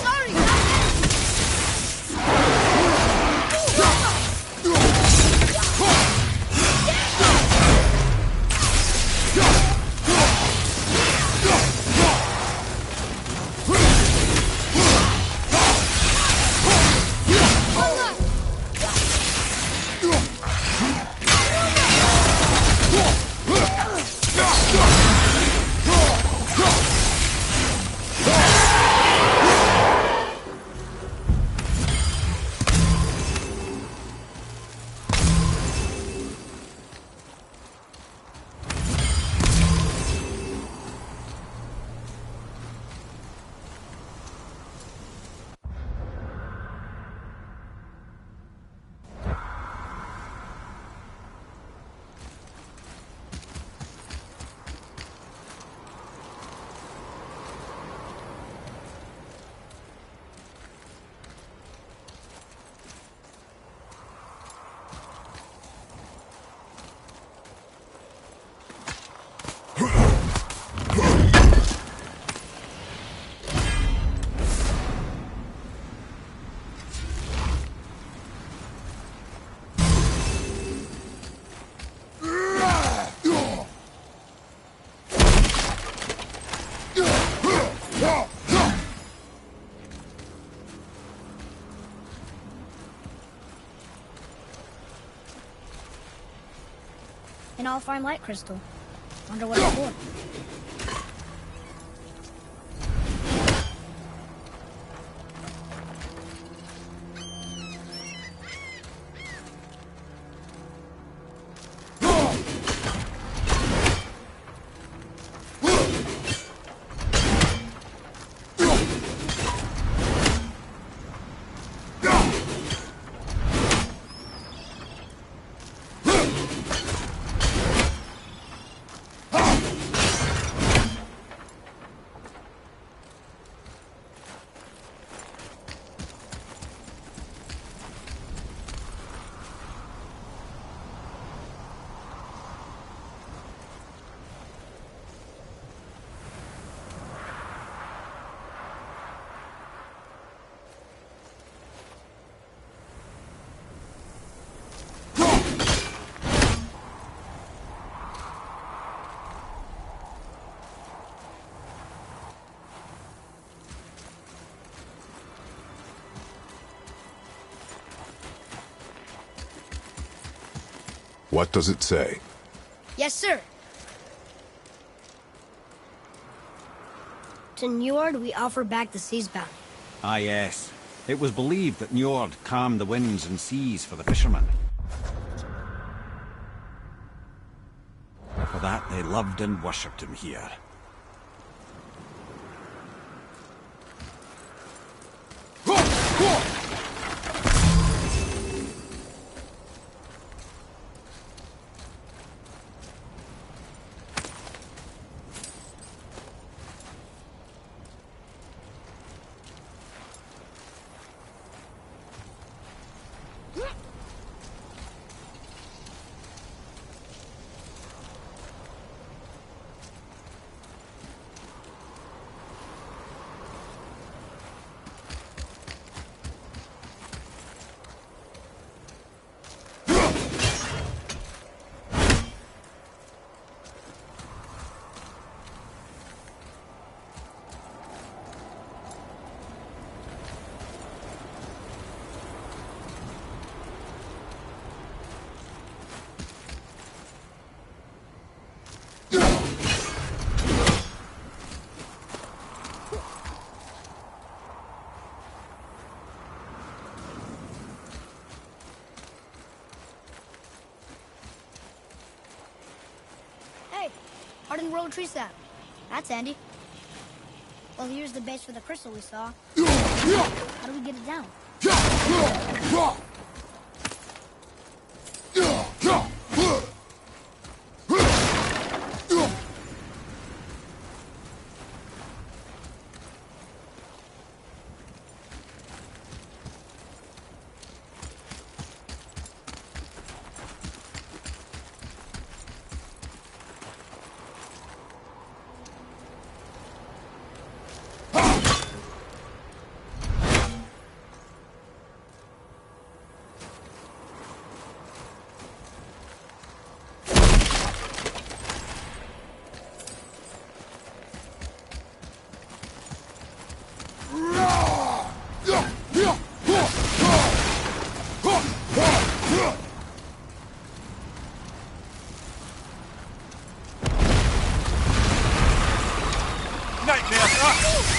Sorry. Alfheim light crystal. Wonder what it's for. What does it say? Yes, sir. To Njord, we offer back the sea's bounty. Ah, yes. It was believed that Njord calmed the winds and seas for the fishermen. For that, they loved and worshipped him here. Hardened roller tree sap. That's handy. Well, here's the base for the crystal we saw. How do we get it down?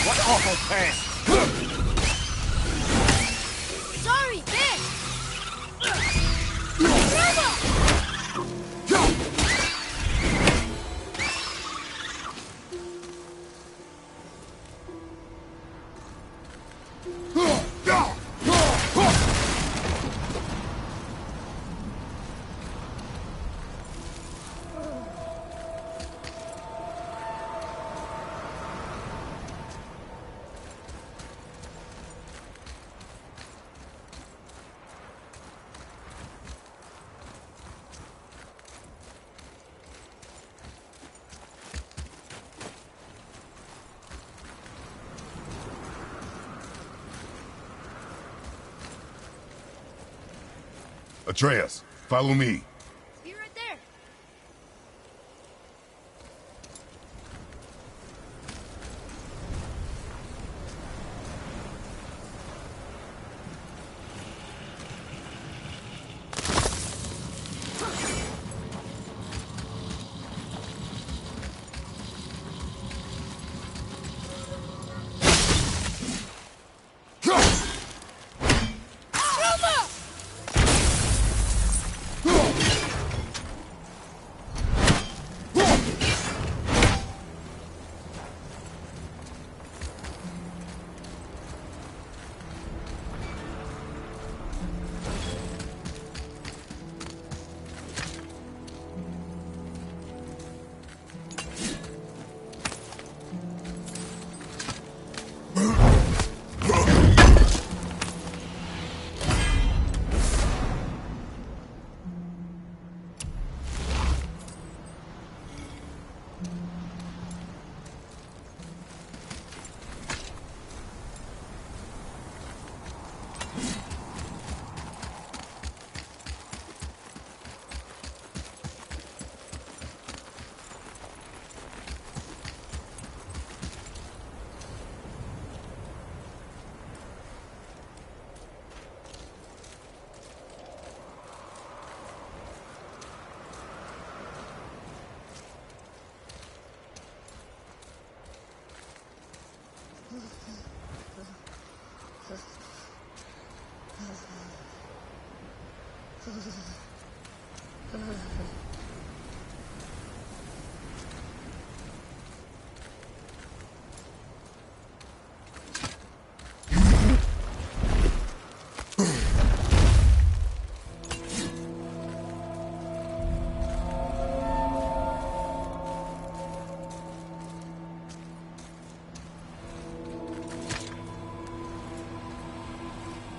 What awful pest! Sorry, Ben! Atreus, follow me. Be right there.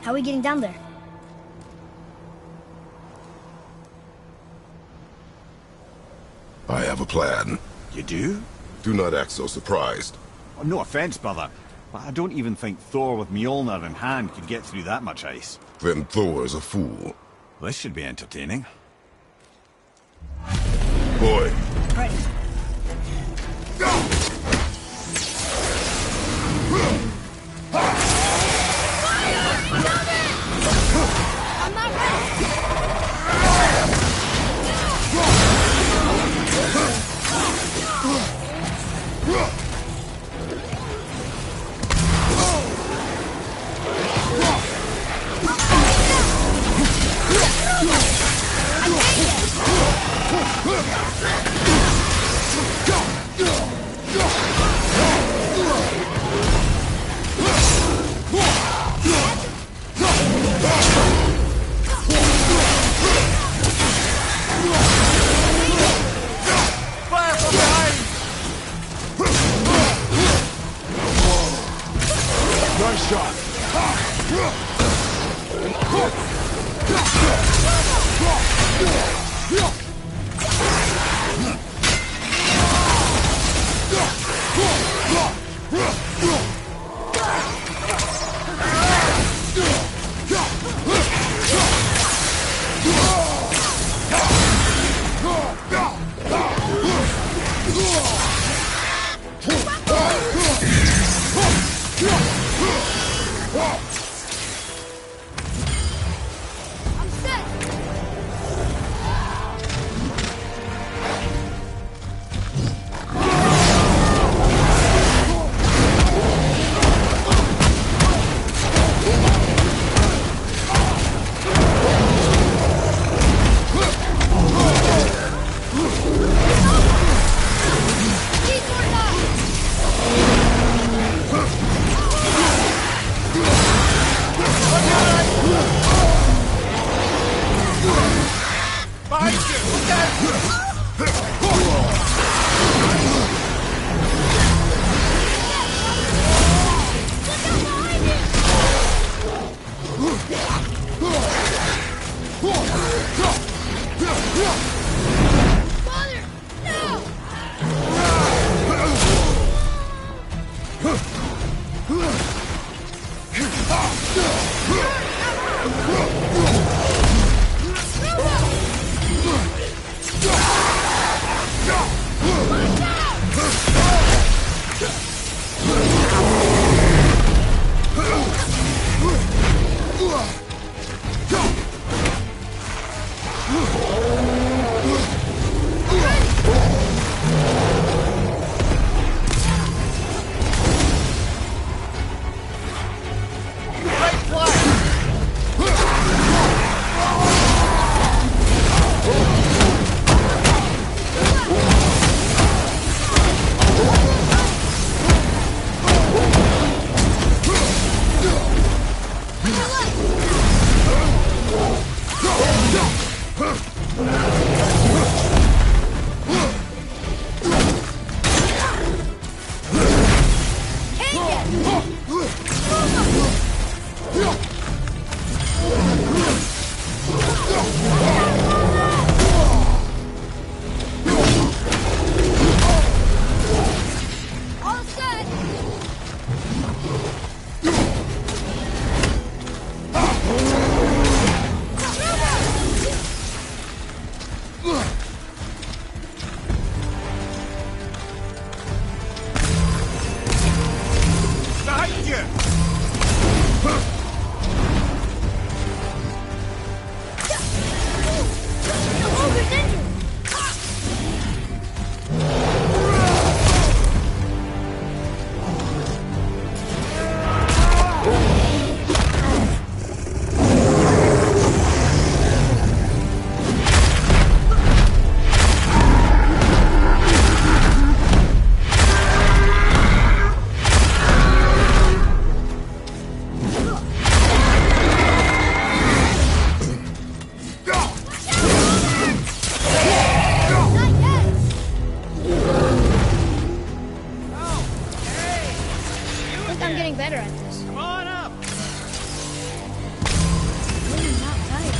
How are we getting down there? I have a plan. You do? Do not act so surprised. Oh, no offense, brother, but I don't even think Thor with Mjolnir in hand could get through that much ice. Then Thor's a fool. This should be entertaining. Boy. Ready. Go! I'm not ready! Fire from behind! Nice shot. I'm set! Behind you! Look out! Father! No! I'm getting better at this. Come on up! I'm not tired.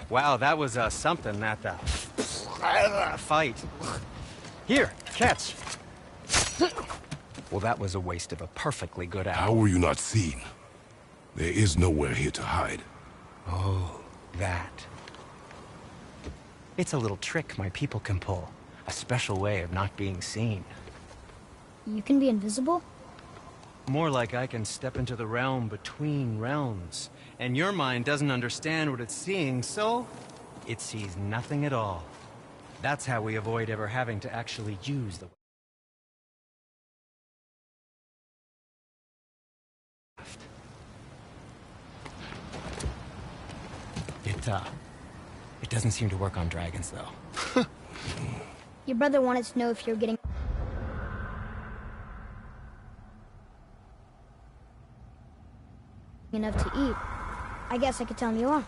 Wow, that was something, that fight. Here, catch. Well, that was a waste of a perfectly good apple. How were you not seen? There is nowhere here to hide. Oh, that. It's a little trick my people can pull. A special way of not being seen. You can be invisible? More like I can step into the realm between realms. And your mind doesn't understand what it's seeing, so it sees nothing at all. That's how we avoid ever having to actually use the... It doesn't seem to work on dragons, though. Your brother wanted to know if you're getting... enough to eat. I guess I could tell him you are.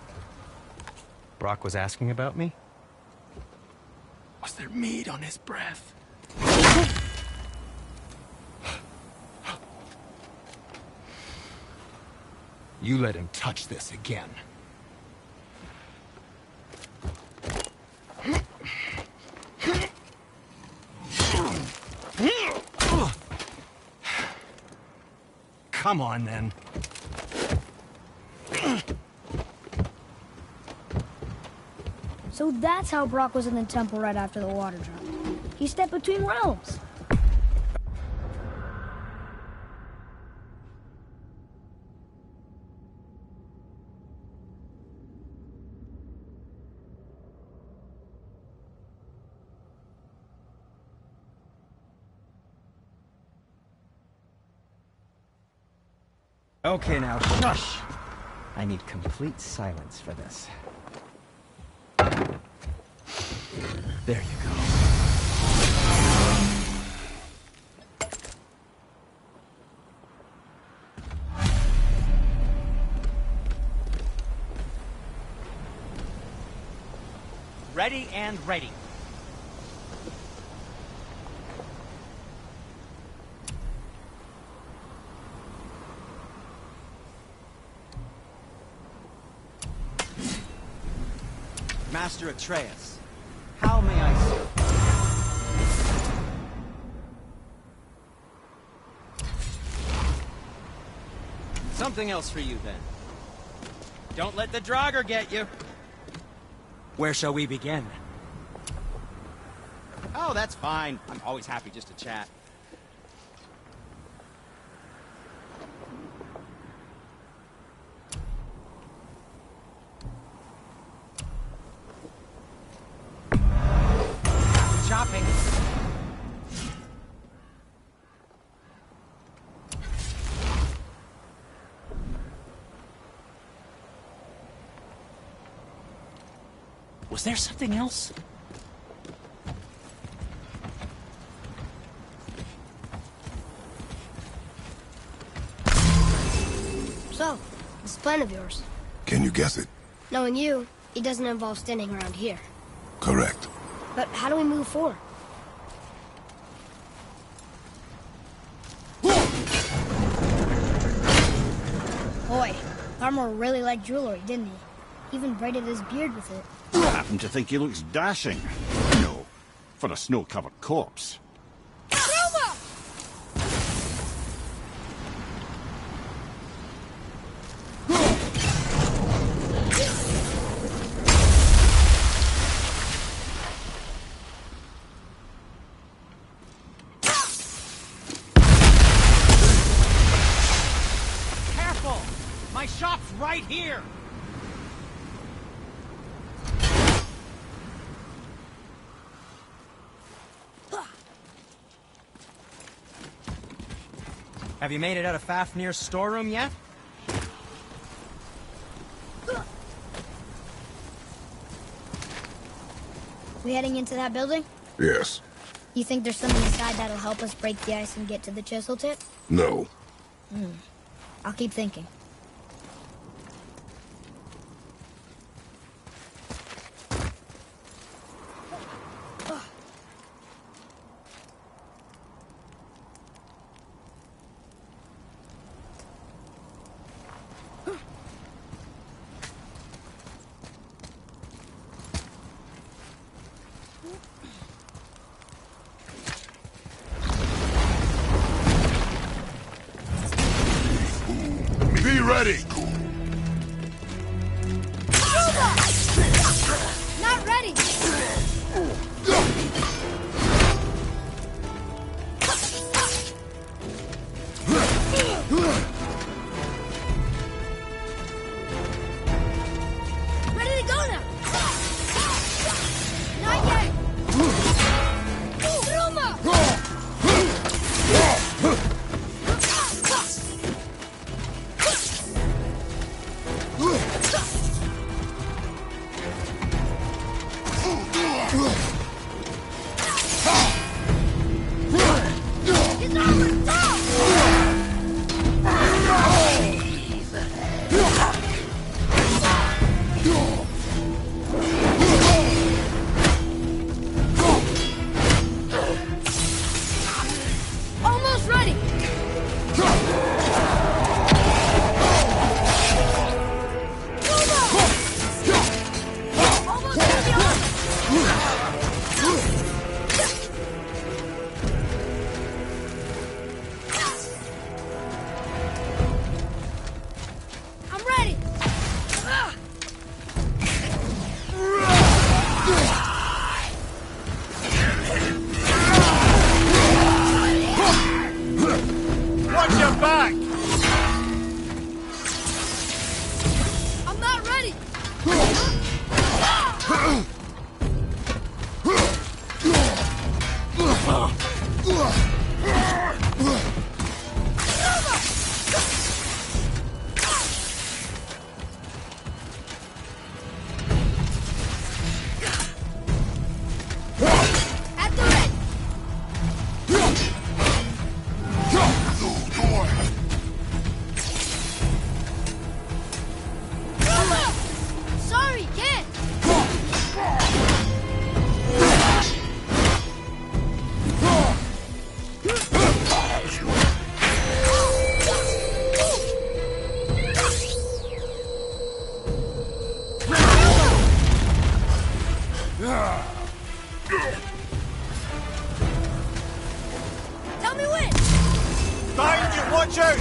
Brock was asking about me? Was there meat on his breath? You let him touch this again. Come on, then. So that's how Brock was in the temple right after the water drop. He stepped between realms. Okay, now, shush! I need complete silence for this. There you go. Ready and ready. Master Atreus, how may I serve? Something else for you, then. Don't let the Draugr get you. Where shall we begin? Oh, that's fine. I'm always happy just to chat. Shopping. Was there something else? So, this plan of yours. Can you guess it? Knowing you, it doesn't involve standing around here. Correct. But how do we move forward? Boy, Armor really liked jewelry, didn't he? Even braided his beard with it. I happen to think he looks dashing. No, for a snow-covered corpse. here! Have you made it out of Fafnir's storeroom yet? We heading into that building? Yes. You think there's something inside that'll help us break the ice and get to the chisel tip? No. I'll keep thinking. Be ready! Not ready! Ready to go now! Not yet! Ruma! Almost ready! Almost to the I'm ready! Watch your back! I'm not ready! At the ready! Sorry, can't! Tell me when! Behind you, watch out!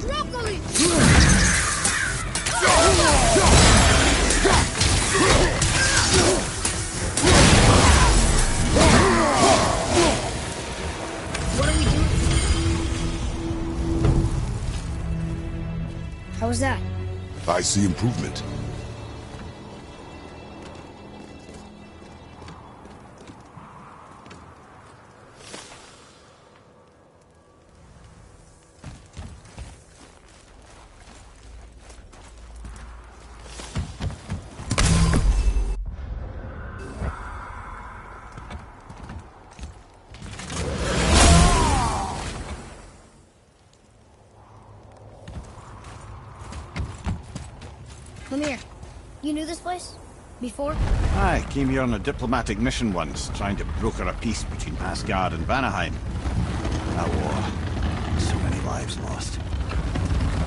Broccoli! What are we doing? How was that? I see improvement. Come here. You knew this place? Before? I came here on a diplomatic mission once, trying to broker a peace between Asgard and Vanaheim. That war. So many lives lost.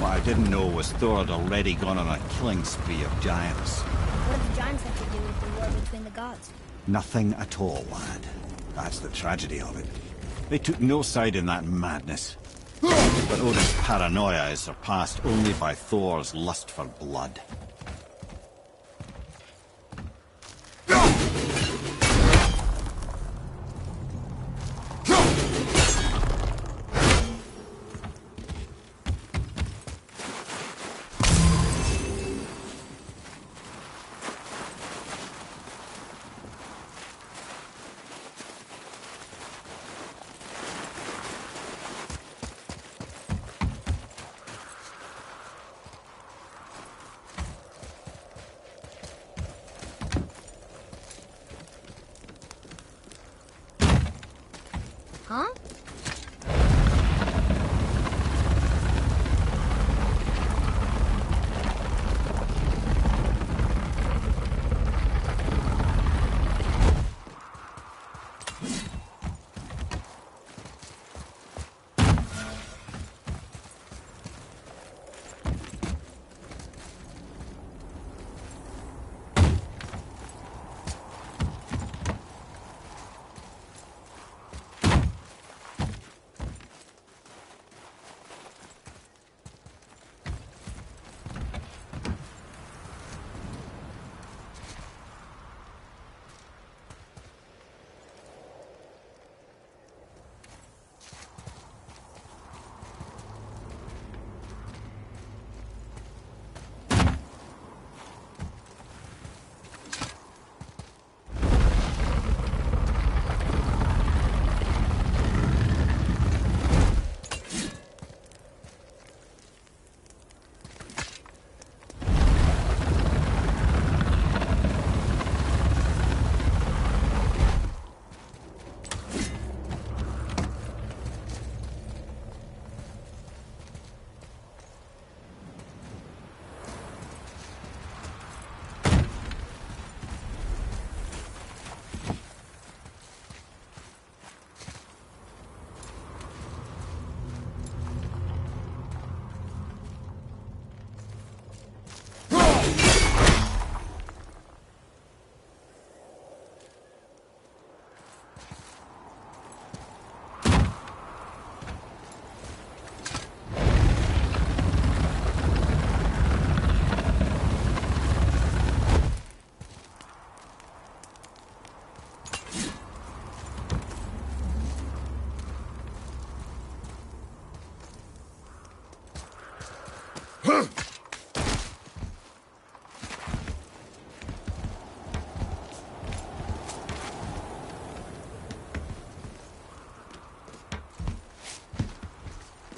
What I didn't know was Thor had already gone on a killing spree of giants. What did the giants have to do with the war between the gods? Nothing at all, lad. That's the tragedy of it. They took no side in that madness. But Odin's paranoia is surpassed only by Thor's lust for blood. Huh?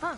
Huh.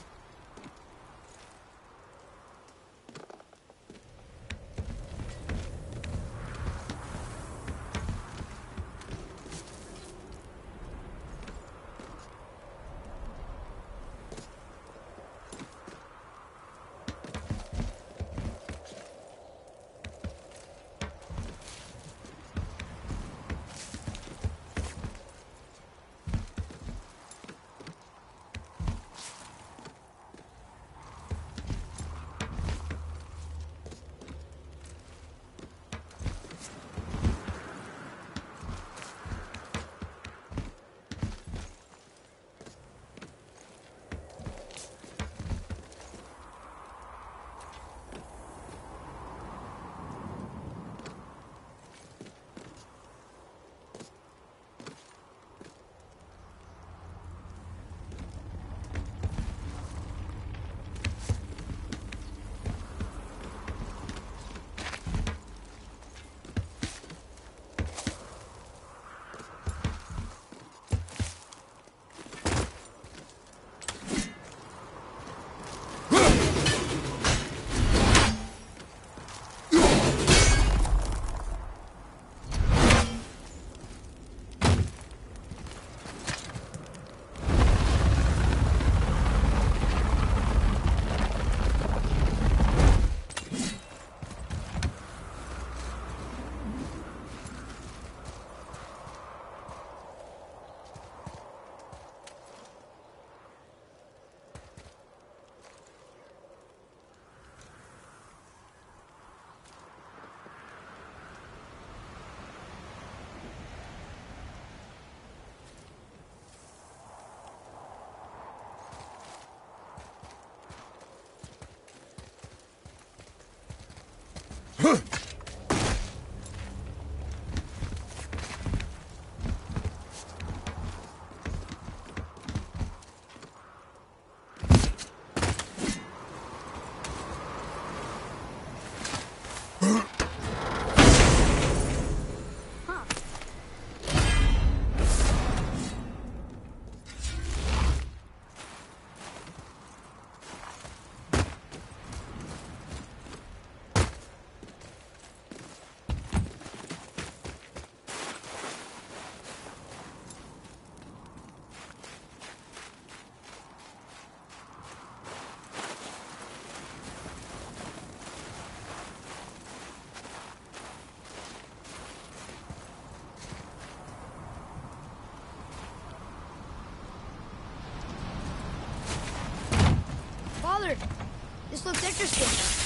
This looks interesting.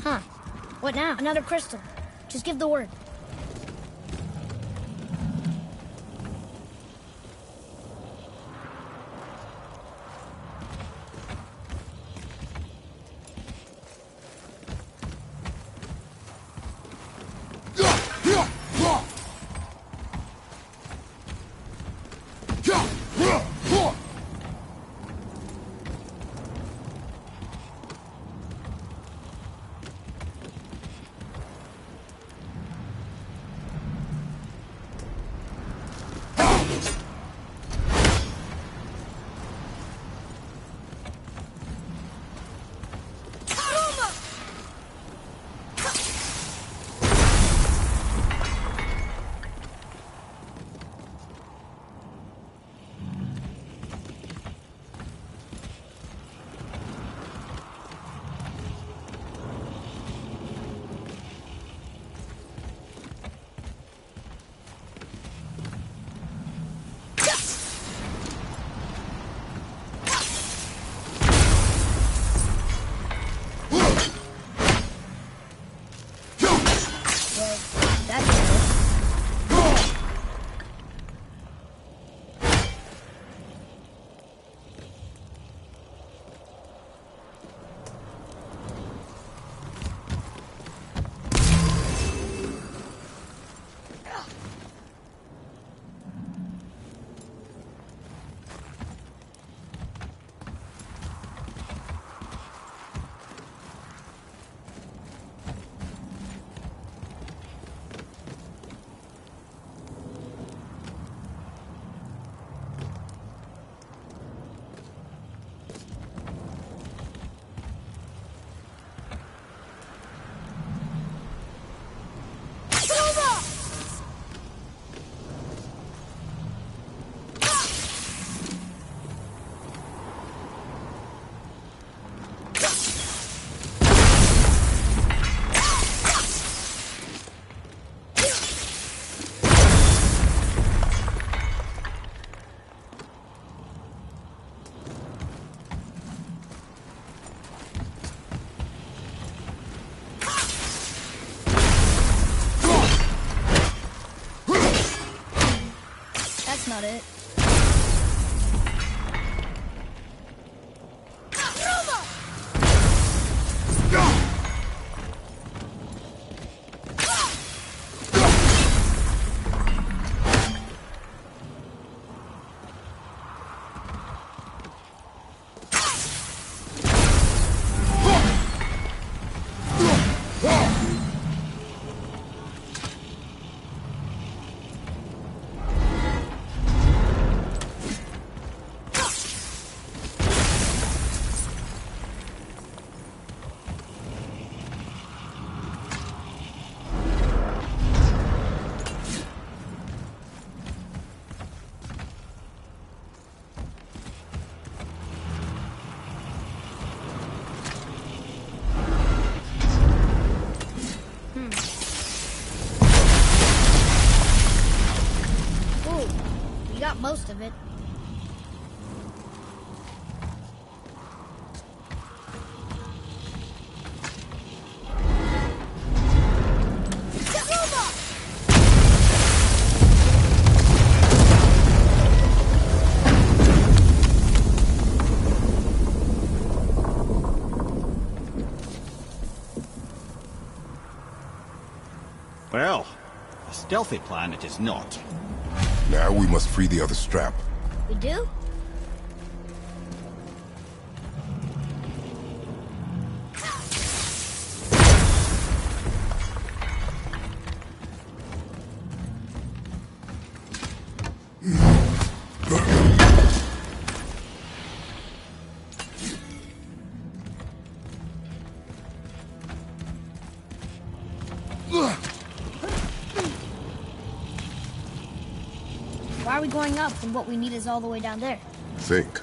Huh. What now? Another crystal. Just give the word. That's not it. Most of it. Well, a stealthy plan it is not. Now we must free the other strap. We do? we going up when what we need is all the way down there? Think.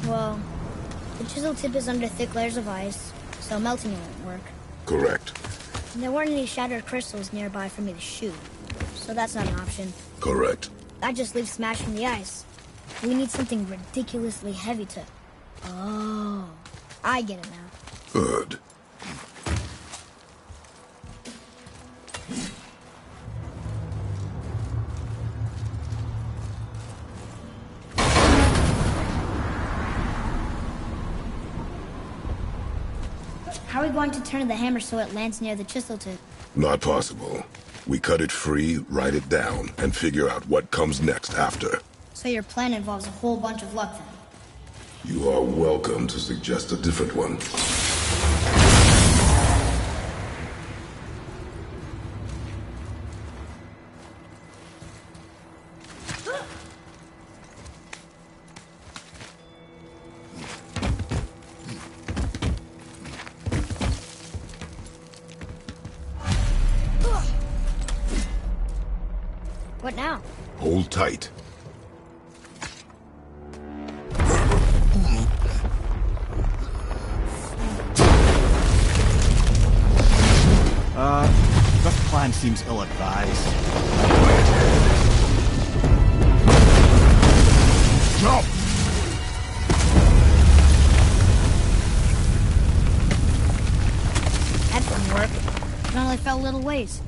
Well, the chisel tip is under thick layers of ice, so melting it won't work. Correct. And there weren't any shattered crystals nearby for me to shoot, so that's not an option. Correct. That just leaves smashing the ice. We need something ridiculously heavy to... Oh, I get it now. Good. How are we going to turn the hammer so it lands near the chisel tip? Not possible. We cut it free, write it down, and figure out what comes next after. So your plan involves a whole bunch of luck then? You are welcome to suggest a different one. What now? Hold tight. This plan seems ill-advised. Jump! That didn't work. It only fell a little ways.